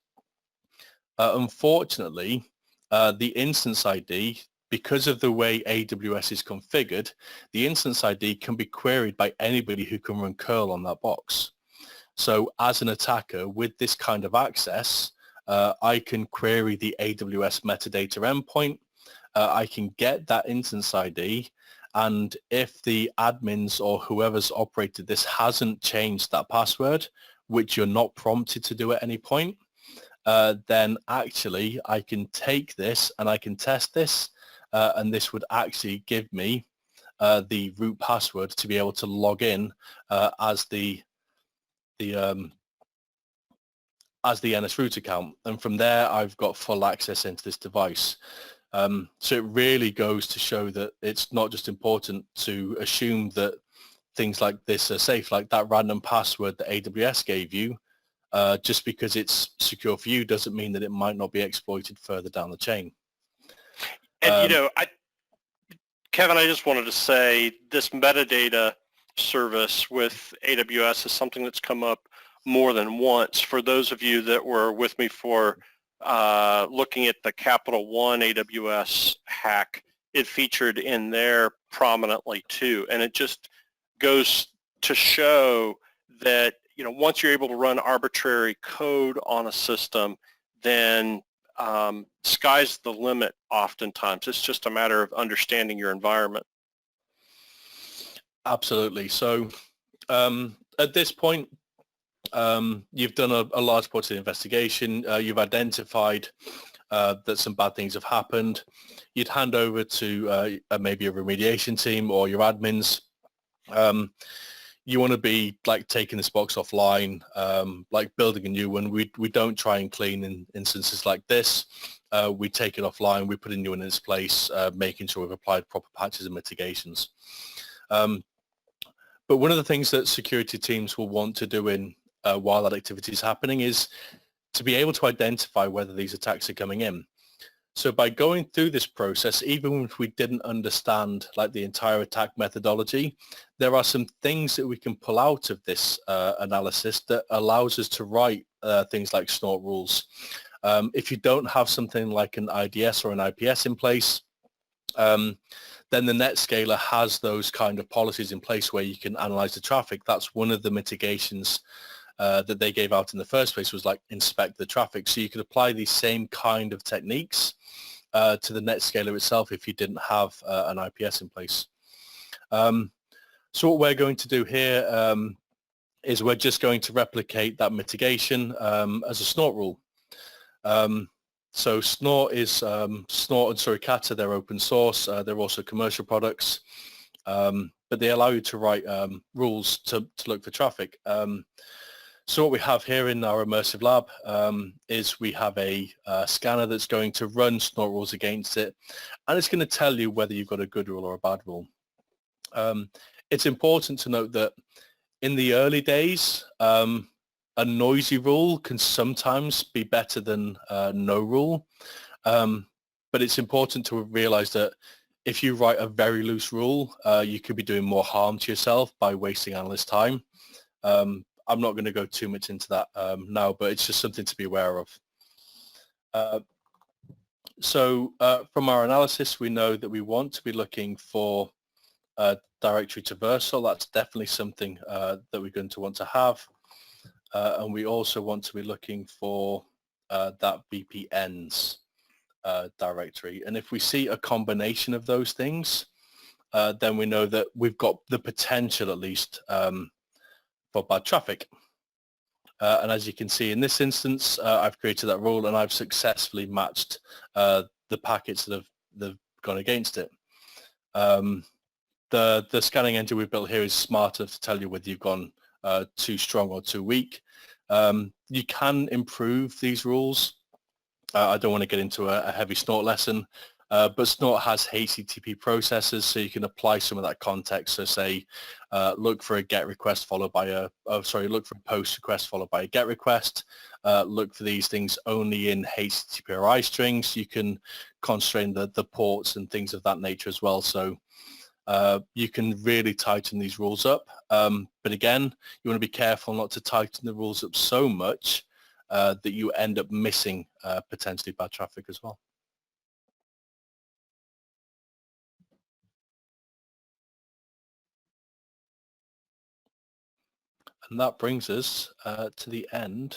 Unfortunately, the instance ID, because of the way AWS is configured, the instance ID can be queried by anybody who can run curl on that box. So as an attacker with this kind of access, I can query the AWS metadata endpoint. I can get that instance ID, and if the admins or whoever's operated this hasn't changed that password, which you're not prompted to do at any point, then actually I can take this and I can test this, and this would actually give me the root password to be able to log in as the NS root account, and from there I've got full access into this device. So it really goes to show that it's not just important to assume that things like this are safe, like that random password that AWS gave you. Just because it's secure for you doesn't mean that it might not be exploited further down the chain. And Kevin, I just wanted to say this metadata service with AWS is something that's come up more than once. For those of you that were with me for looking at the Capital One AWS hack, it featured in there prominently too. And it just goes to show that, once you're able to run arbitrary code on a system, then sky's the limit oftentimes. It's just a matter of understanding your environment. Absolutely. So at this point, You've done a large part of the investigation. You've identified that some bad things have happened. You'd hand over to maybe a remediation team or your admins. You want to be like taking this box offline, like building a new one. We don't try and clean in instances like this. We take it offline, we put a new one in its place, making sure we've applied proper patches and mitigations. But one of the things that security teams will want to do in while that activity is happening is to be able to identify whether these attacks are coming in. So by going through this process, even if we didn't understand like the entire attack methodology, there are some things that we can pull out of this analysis that allows us to write things like snort rules. If you don't have something like an IDS or an IPS in place, then the NetScaler has those kind of policies in place where you can analyze the traffic. That's one of the mitigations that they gave out in the first place, was like inspect the traffic. So you could apply these same kind of techniques to the NetScaler itself if you didn't have an IPS in place. So what we're going to do here is we're just going to replicate that mitigation as a snort rule. So Snort is Snort and Suricata. They're open source. They're also commercial products, but they allow you to write rules to look for traffic. So what we have here in our Immersive Lab is we have a scanner that's going to run snort rules against it, and it's going to tell you whether you've got a good rule or a bad rule. It's important to note that in the early days, a noisy rule can sometimes be better than no rule, but it's important to realize that if you write a very loose rule, you could be doing more harm to yourself by wasting analyst time. I'm not going to go too much into that now, but it's just something to be aware of. So from our analysis, we know that we want to be looking for directory traversal. That's definitely something that we're going to want to have. And we also want to be looking for that VPNs directory. And if we see a combination of those things, then we know that we've got the potential, at least, for bad traffic. And as you can see in this instance, I've created that rule and I've successfully matched the packets that have gone against it. The scanning engine we've built here is smarter to tell you whether you've gone too strong or too weak. You can improve these rules. I don't want to get into a heavy Snort lesson, but Snort has HTTP processes, so you can apply some of that context. So say, look for a GET request followed by look for a POST request followed by a GET request. Look for these things only in HTTP or I strings. You can constrain the ports and things of that nature as well. So you can really tighten these rules up. But again, you want to be careful not to tighten the rules up so much that you end up missing potentially bad traffic as well. And that brings us to the end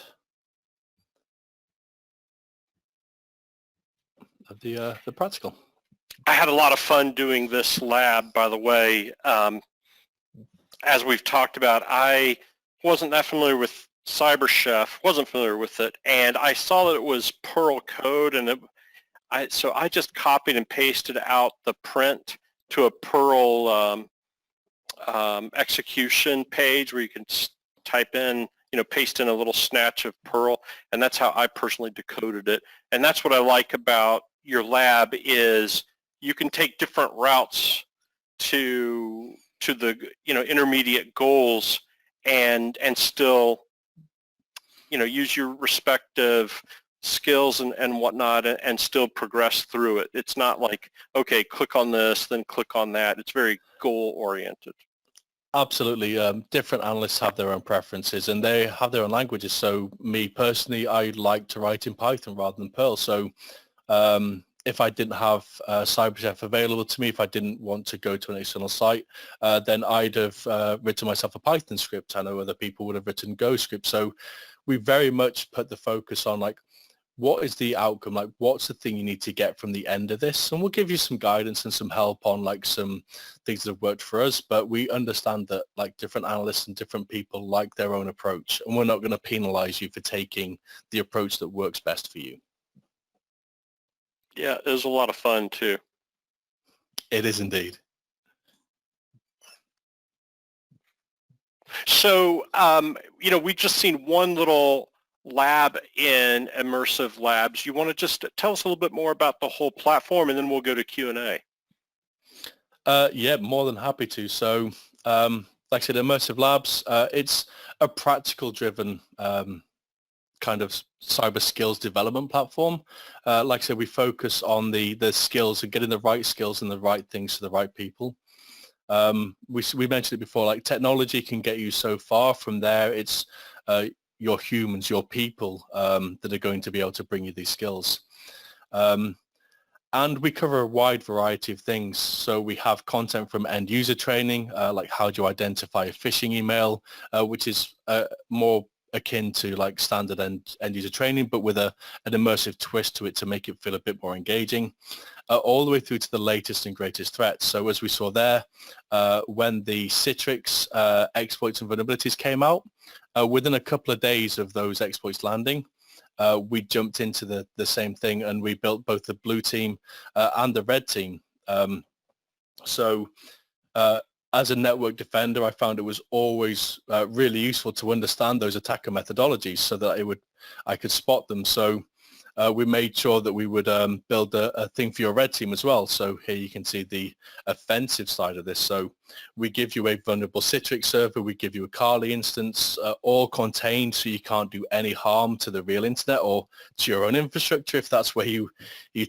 of the practical. I had a lot of fun doing this lab, by the way. As we've talked about, I wasn't that familiar with CyberChef, wasn't familiar with it, and I saw that it was Perl code, and so I just copied and pasted out the print to a Perl execution page where you can type in, paste in a little snatch of Perl, and that's how I personally decoded it. And that's what I like about your lab is you can take different routes to the intermediate goals and still use your respective skills and whatnot and still progress through it. It's not like, okay, click on this, then click on that. It's very goal oriented. Absolutely. Different analysts have their own preferences and they have their own languages. So me personally, I like to write in Python rather than Perl. So if I didn't have CyberChef available to me, if I didn't want to go to an external site, then I'd have written myself a Python script. I know other people would have written Go script. So we very much put the focus on like what is the outcome? Like, what's the thing you need to get from the end of this? And we'll give you some guidance and some help on like some things that have worked for us, but we understand that like different analysts and different people like their own approach, and we're not going to penalize you for taking the approach that works best for you. Yeah, it was a lot of fun too. It is indeed. So, we've just seen one little lab in Immersive Labs. You want to just tell us a little bit more about the whole platform, and then we'll go to Q&A. Yeah, more than happy to. So, like I said, Immersive Labs, it's a practical-driven kind of cyber skills development platform. Like I said, we focus on the skills and getting the right skills and the right things to the right people. We mentioned it before, like technology can get you so far. From there, it's your humans, your people that are going to be able to bring you these skills. And we cover a wide variety of things. So we have content from end user training, like how do you identify a phishing email, which is more akin to like standard end user training, but with an immersive twist to it to make it feel a bit more engaging, all the way through to the latest and greatest threats. So as we saw there, when the Citrix exploits and vulnerabilities came out, within a couple of days of those exploits landing, we jumped into the same thing, and we built both the blue team and the red team. As a network defender, I found it was always really useful to understand those attacker methodologies so that I could spot them. So we made sure that we would build a thing for your red team as well. So here you can see the offensive side of this. So we give you a vulnerable Citrix server, we give you a Kali instance, all contained so you can't do any harm to the real internet or to your own infrastructure if that's where you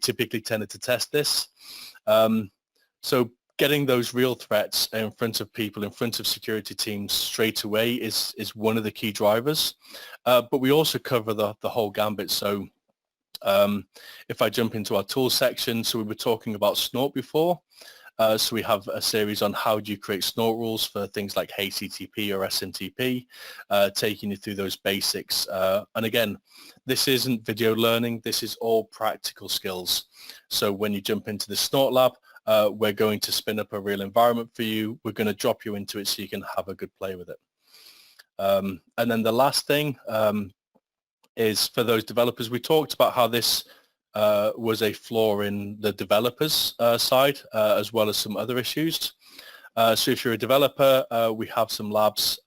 typically tended to test this. So getting those real threats in front of people, in front of security teams straight away is one of the key drivers. But we also cover the whole gambit. So if I jump into our tools section, so we were talking about snort before. So we have a series on how do you create snort rules for things like HTTP or SMTP, taking you through those basics. And again, this isn't video learning. This is all practical skills. So when you jump into the snort lab, we're going to spin up a real environment for you. We're going to drop you into it so you can have a good play with it. And then the last thing is for those developers. We talked about how this was a flaw in the developers side as well as some other issues. So if you're a developer, we have some labs,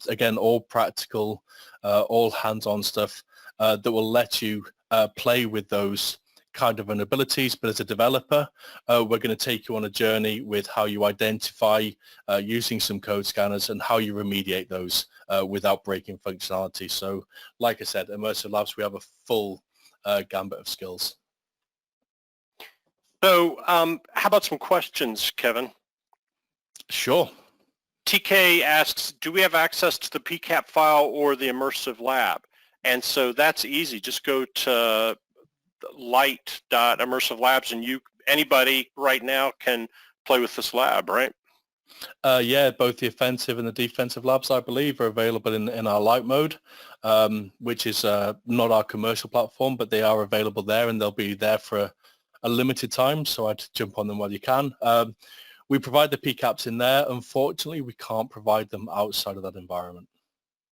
again, all practical, all hands-on stuff that will let you play with those kind of vulnerabilities. But as a developer, we're going to take you on a journey with how you identify using some code scanners and how you remediate those without breaking functionality. So like I said, Immersive Labs, we have a full gambit of skills. So how about some questions, Kevin? Sure. TK asks, do we have access to the PCAP file or the Immersive Lab? And so that's easy. Just go to light.immersive labs and anybody right now can play with this lab, right? Yeah, both the offensive and the defensive labs, I believe, are available in our light mode, which is not our commercial platform, but they are available there, and they'll be there for a limited time, so I'd jump on them while you can. We provide the PCAPs in there. Unfortunately, we can't provide them outside of that environment.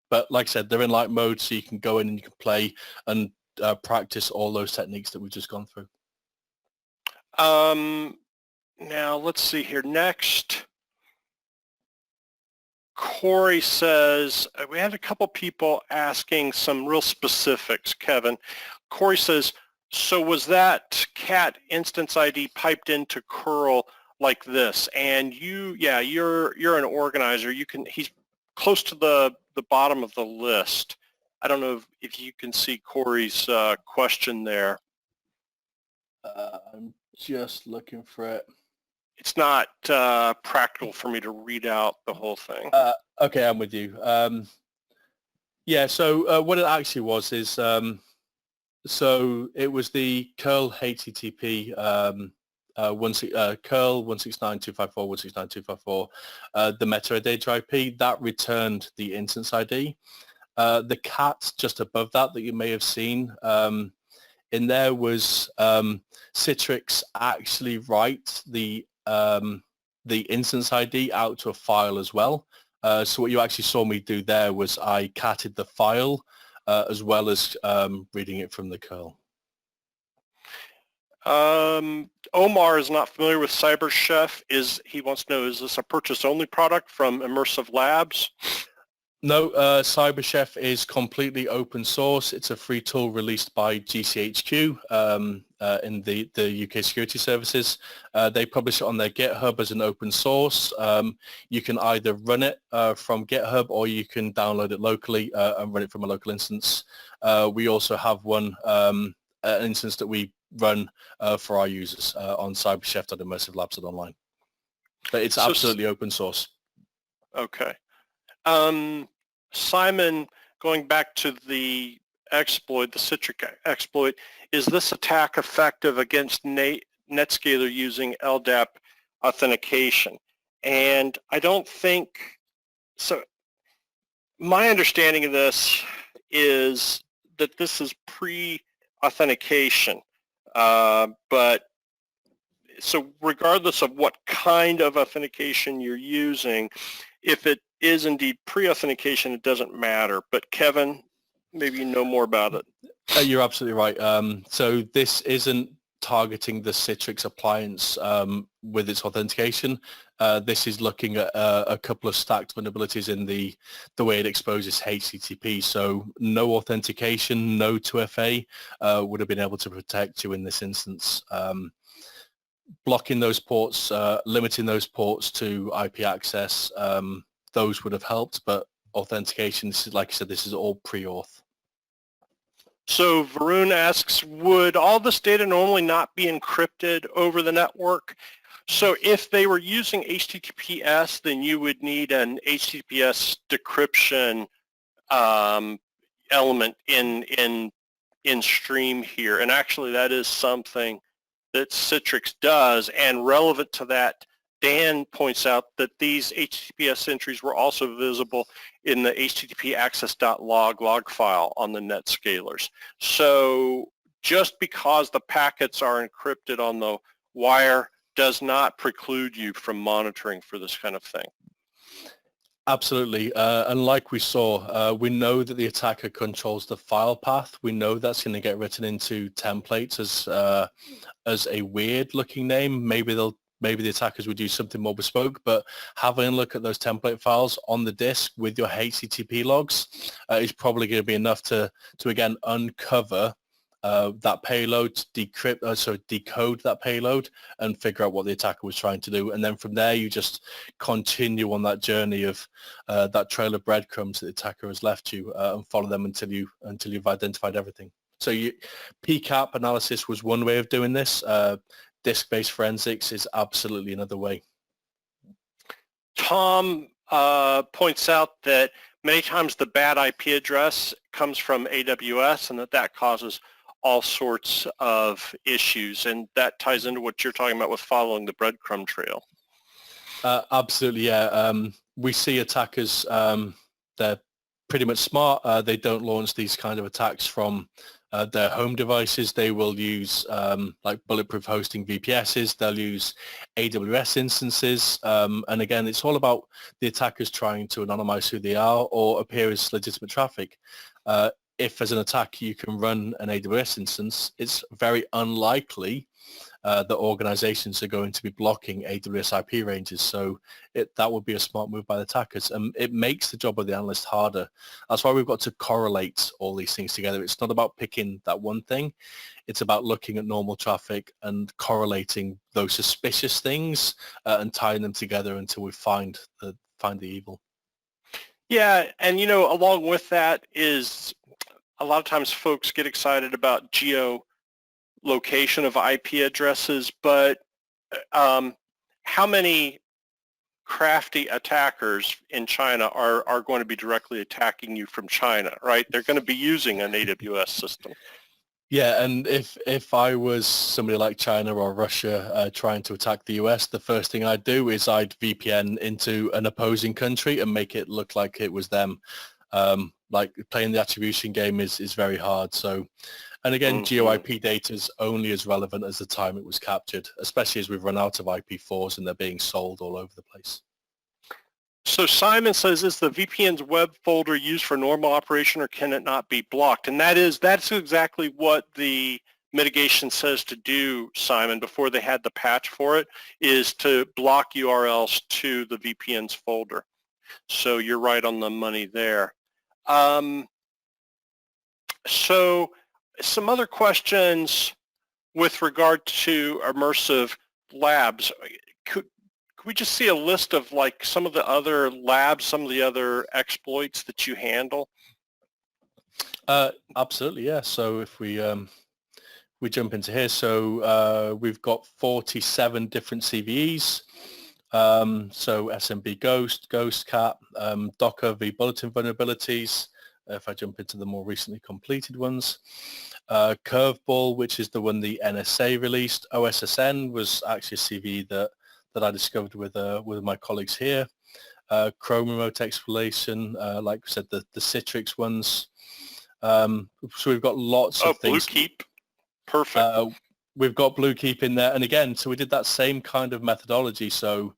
But like I said, they're in light mode, so you can go in and you can play and practice all those techniques that we've just gone through. Now, let's see here. Next, Corey says, we had a couple people asking some real specifics, Kevin. Corey says, so was that cat instance ID piped into curl like this? And you're an organizer. He's close to the bottom of the list. I don't know if you can see Corey's question there. I'm just looking for it. It's not practical for me to read out the whole thing. Okay, I'm with you. Yeah, so what it actually was is, so it was the curl HTTP curl 169.254.169.254, the metadata IP, that returned the instance ID. The cat just above that you may have seen in there was Citrix actually write the instance ID out to a file as well. So what you actually saw me do there was I catted the file as well as reading it from the curl. Omar is not familiar with CyberChef. He wants to know, is this a purchase-only product from Immersive Labs? No, CyberChef is completely open source. It's a free tool released by GCHQ in the UK security services. They publish it on their GitHub as an open source. You can either run it from GitHub or you can download it locally and run it from a local instance. We also have an instance that we run for our users on cyberchef.immersivelabs.online. But it's absolutely open source. Okay. Simon, going back to the exploit, the Citrix exploit, is this attack effective against Netscaler using LDAP authentication? And I don't think, so my understanding of this is that this is pre-authentication, but so regardless of what kind of authentication you're using, if it is indeed pre-authentication, it doesn't matter. But Kevin, maybe you know more about it. You're absolutely right. So this isn't targeting the Citrix appliance with its authentication. This is looking at a couple of stacked vulnerabilities in the way it exposes HTTP. So no authentication, no 2FA would have been able to protect you in this instance. Blocking those ports, limiting those ports to IP access, those would have helped, but authentication, this is, like I said, this is all pre-auth. So Varun asks, would all this data normally not be encrypted over the network? So if they were using HTTPS, then you would need an HTTPS decryption element in stream here. And actually that is something that Citrix does, and relevant to that, Dan points out that these HTTPS entries were also visible in the HTTP access.log log file on the Netscalers. So just because the packets are encrypted on the wire does not preclude you from monitoring for this kind of thing. Absolutely, and like we saw, we know that the attacker controls the file path. We know that's going to get written into templates as a weird-looking name. Maybe the attackers would use something more bespoke, but having a look at those template files on the disk with your HTTP logs is probably going to be enough to again uncover that payload, decode that payload and figure out what the attacker was trying to do. And then from there, you just continue on that journey of that trail of breadcrumbs that the attacker has left you and follow them until you've identified everything. So PCAP analysis was one way of doing this. Disk-based forensics is absolutely another way. Tom points out that many times the bad IP address comes from AWS and that causes all sorts of issues, and that ties into what you're talking about with following the breadcrumb trail. Absolutely, yeah. We see attackers, they're pretty much smart. They don't launch these kind of attacks from their home devices. They will use like bulletproof hosting VPSs. They'll use AWS instances. And again, it's all about the attackers trying to anonymize who they are or appear as legitimate traffic. If as an attacker you can run an AWS instance, it's very unlikely that organizations are going to be blocking AWS IP ranges. So that would be a smart move by the attackers. And it makes the job of the analyst harder. That's why we've got to correlate all these things together. It's not about picking that one thing. It's about looking at normal traffic and correlating those suspicious things and tying them together until we find the evil. Yeah, and along with that is a lot of times folks get excited about geolocation of IP addresses, but how many crafty attackers in China are going to be directly attacking you from China, right? They're going to be using an AWS system. Yeah, and if I was somebody like China or Russia trying to attack the US, the first thing I'd do is I'd VPN into an opposing country and make it look like it was them. Like playing the attribution game is very hard. So And again, Mm-hmm. GeoIP data is only as relevant as the time it was captured, especially as we've run out of IP4s and they're being sold all over the place. So Simon says, is the VPN's web folder used for normal operation or can it not be blocked? And that's exactly what the mitigation says to do, Simon, before they had the patch for it, is to block URLs to the VPN's folder. So you're right on the money there. So some other questions with regard to Immersive Labs. Could we just see a list of like some of the other labs, some of the other exploits that you handle? Absolutely, yeah. So if we jump into here, so we've got 47 different CVEs. So SMB Ghost, Ghost Cat, Docker v Bulletin vulnerabilities. If I jump into the more recently completed ones, Curveball, which is the one the NSA released. OSSN was actually a CVE that I discovered with my colleagues here. Chrome remote exploration, like we said, the Citrix ones. So we've got lots of things. Bluekeep, perfect. We've got Bluekeep in there, and again, so we did that same kind of methodology. So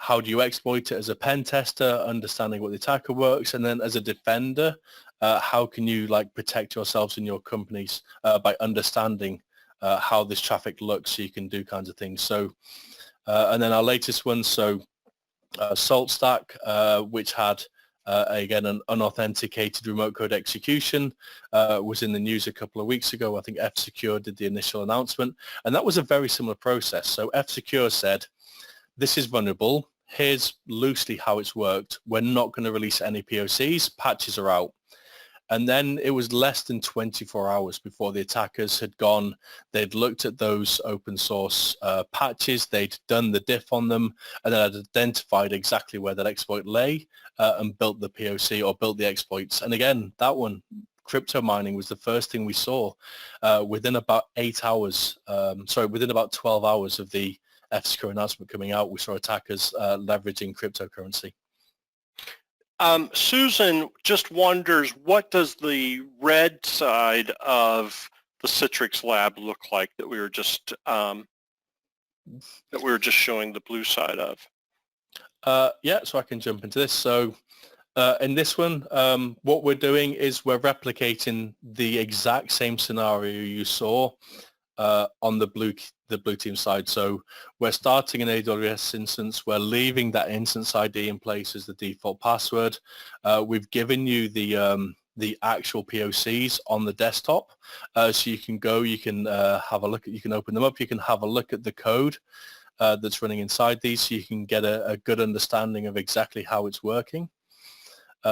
how do you exploit it as a pen tester, understanding what the attacker works, and then as a defender, how can you like protect yourselves and your companies by understanding how this traffic looks, so you can do kinds of things. So and then our latest one, so SaltStack, which had again an unauthenticated remote code execution, was in the news a couple of weeks ago. I think F-Secure did the initial announcement, and that was a very similar process. So F-Secure said, this is vulnerable, here's loosely how it's worked, we're not going to release any POCs, patches are out. And then it was less than 24 hours before the attackers had gone, they'd looked at those open source patches, they'd done the diff on them, and then had identified exactly where that exploit lay and built the POC or built the exploits. And again, that one, crypto mining, was the first thing we saw within about 8 hours, within about 12 hours of the F-Secure announcement coming out, we saw attackers leveraging cryptocurrency. Susan just wonders, what does the red side of the Citrix lab look like that we were just showing the blue side of? Yeah, so I can jump into this. So in this one, what we're doing is we're replicating the exact same scenario you saw on the blue team side. So we're starting an AWS instance. We're leaving that instance ID in place as the default password. We've given you the actual POCs on the desktop, so you can go, you can have a look at, you can open them up, you can have a look at the code that's running inside these, so you can get a good understanding of exactly how it's working.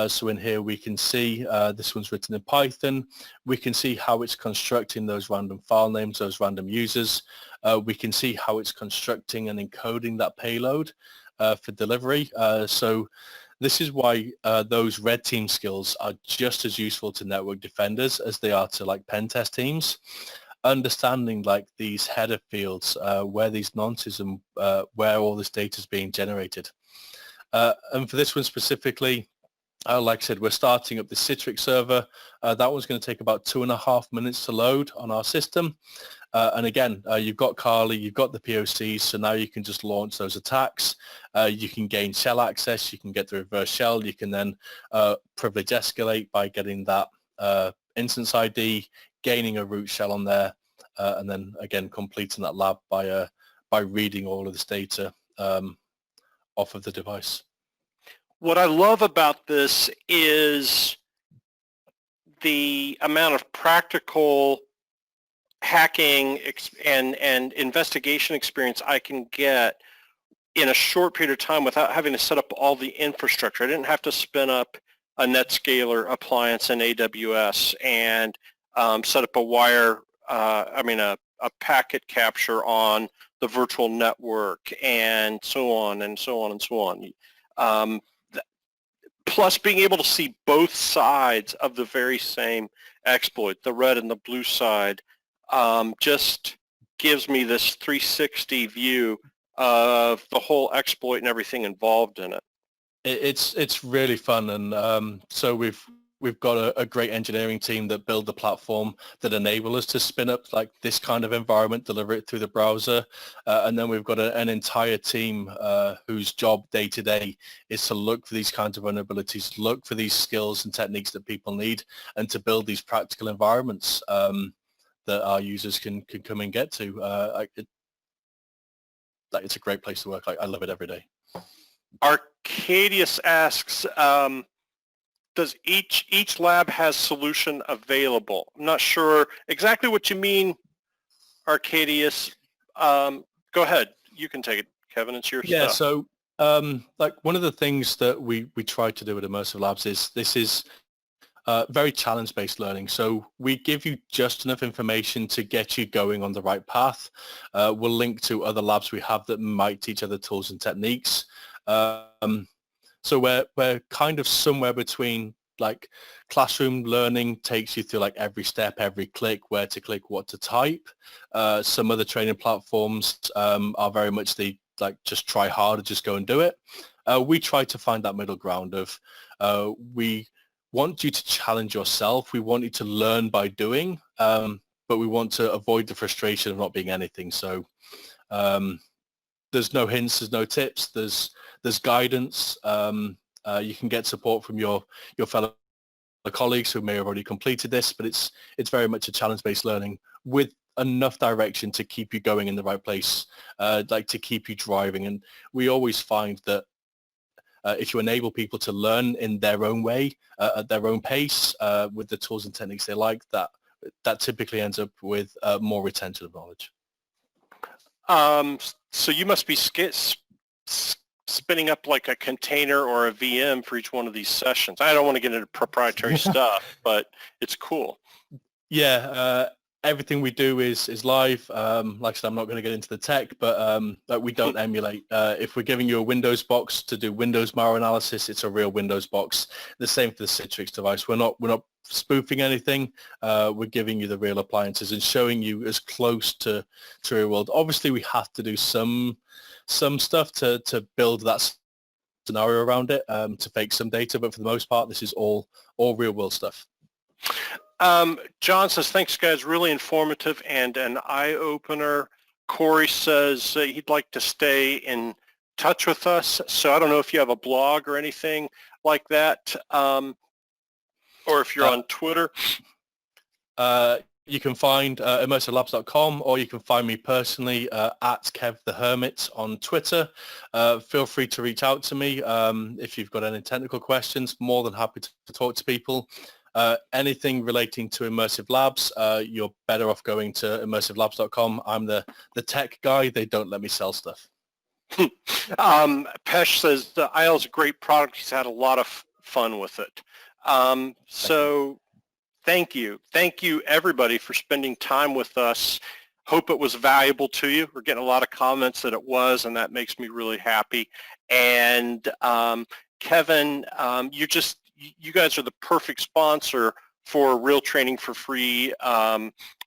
So in here we can see this one's written in Python. We can see how it's constructing those random file names, those random users. We can see how it's constructing and encoding that payload for delivery. So this is why those red team skills are just as useful to network defenders as they are to like pen test teams. Understanding like these header fields, where these nonces and where all this data is being generated. And for this one specifically, like I said, we're starting up the Citrix server. That one's going to take about 2.5 minutes to load on our system. And again, you've got Kali, you've got the POCs, so now you can just launch those attacks. You can gain shell access, you can get the reverse shell, you can then privilege escalate by getting that instance ID, gaining a root shell on there, and then again completing that lab by reading all of this data off of the device. What I love about this is the amount of practical hacking and investigation experience I can get in a short period of time without having to set up all the infrastructure. I didn't have to spin up a NetScaler appliance in AWS and set up a packet capture on the virtual network and so on and so on and so on. Plus being able to see both sides of the very same exploit, the red and the blue side, just gives me this 360 view of the whole exploit and everything involved in it. It's really fun, and so we've we've got a great engineering team that build the platform that enable us to spin up like this kind of environment, deliver it through the browser. And then we've got an entire team whose job day to day is to look for these kinds of vulnerabilities, look for these skills and techniques that people need, and to build these practical environments that our users can come and get to. It's a great place to work. I love it every day. Arcadius asks, does each lab has solution available? I'm not sure exactly what you mean, Arcadius. Go ahead. You can take it, Kevin. It's your stuff. So like one of the things that we try to do at Immersive Labs is this is very challenge-based learning. So we give you just enough information to get you going on the right path. We'll link to other labs we have that might teach other tools and techniques. So we're kind of somewhere between like classroom learning takes you through like every step, every click, where to click, what to type. Some other training platforms are very much the like just try harder, just go and do it. We try to find that middle ground of we want you to challenge yourself. We want you to learn by doing, but we want to avoid the frustration of not being anything. So there's no hints, there's no tips, there's guidance. You can get support from your fellow colleagues who may have already completed this, but it's very much a challenge-based learning with enough direction to keep you going in the right place, like to keep you driving. And we always find that if you enable people to learn in their own way, at their own pace, with the tools and techniques they like, that typically ends up with more retention of knowledge. So you must be spinning up like a container or a VM for each one of these sessions. I don't want to get into proprietary stuff, but it's cool. Yeah, everything we do is live. Like I said, I'm not going to get into the tech, but we don't emulate. If we're giving you a Windows box to do Windows malware analysis, it's a real Windows box. The same for the Citrix device. We're not spoofing anything. We're giving you the real appliances and showing you as close to real world. Obviously, we have to do some stuff to build that scenario around it, to fake some data, but for the most part, this is all real world stuff. John says, thanks guys, really informative and an eye-opener. Corey says he'd like to stay in touch with us. So I don't know if you have a blog or anything like that, or if you're on Twitter. You can find immersivelabs.com, or you can find me personally at Kev the Hermit on Twitter. Feel free to reach out to me if you've got any technical questions. More than happy to talk to people. Anything relating to Immersive Labs, you're better off going to immersivelabs.com. I'm the tech guy. They don't let me sell stuff. Pesh says the IL is a great product. He's had a lot of fun with it. So thank you. Thank you, everybody, for spending time with us. Hope it was valuable to you. We're getting a lot of comments that it was, and that makes me really happy. And Kevin, you guys are the perfect sponsor for Real Training for Free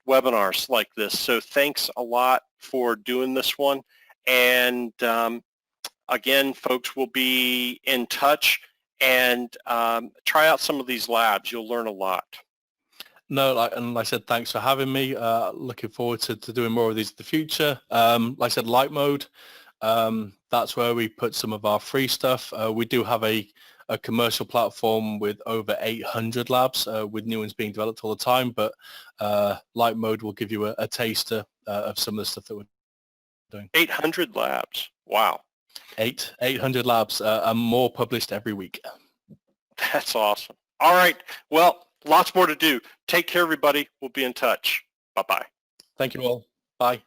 webinars like this. So thanks a lot for doing this one. And again, folks, we'll be in touch, and try out some of these labs. You'll learn a lot. No, like I said, thanks for having me. Looking forward to doing more of these in the future. Like I said, Light Mode, that's where we put some of our free stuff. We do have a commercial platform with over 800 labs, with new ones being developed all the time, but Light Mode will give you a taster of some of the stuff that we're doing. 800 labs. Wow. 800 labs, and more published every week. That's awesome. All right. Well, lots more to do. Take care, everybody. We'll be in touch. Bye-bye. Thank you all. Bye.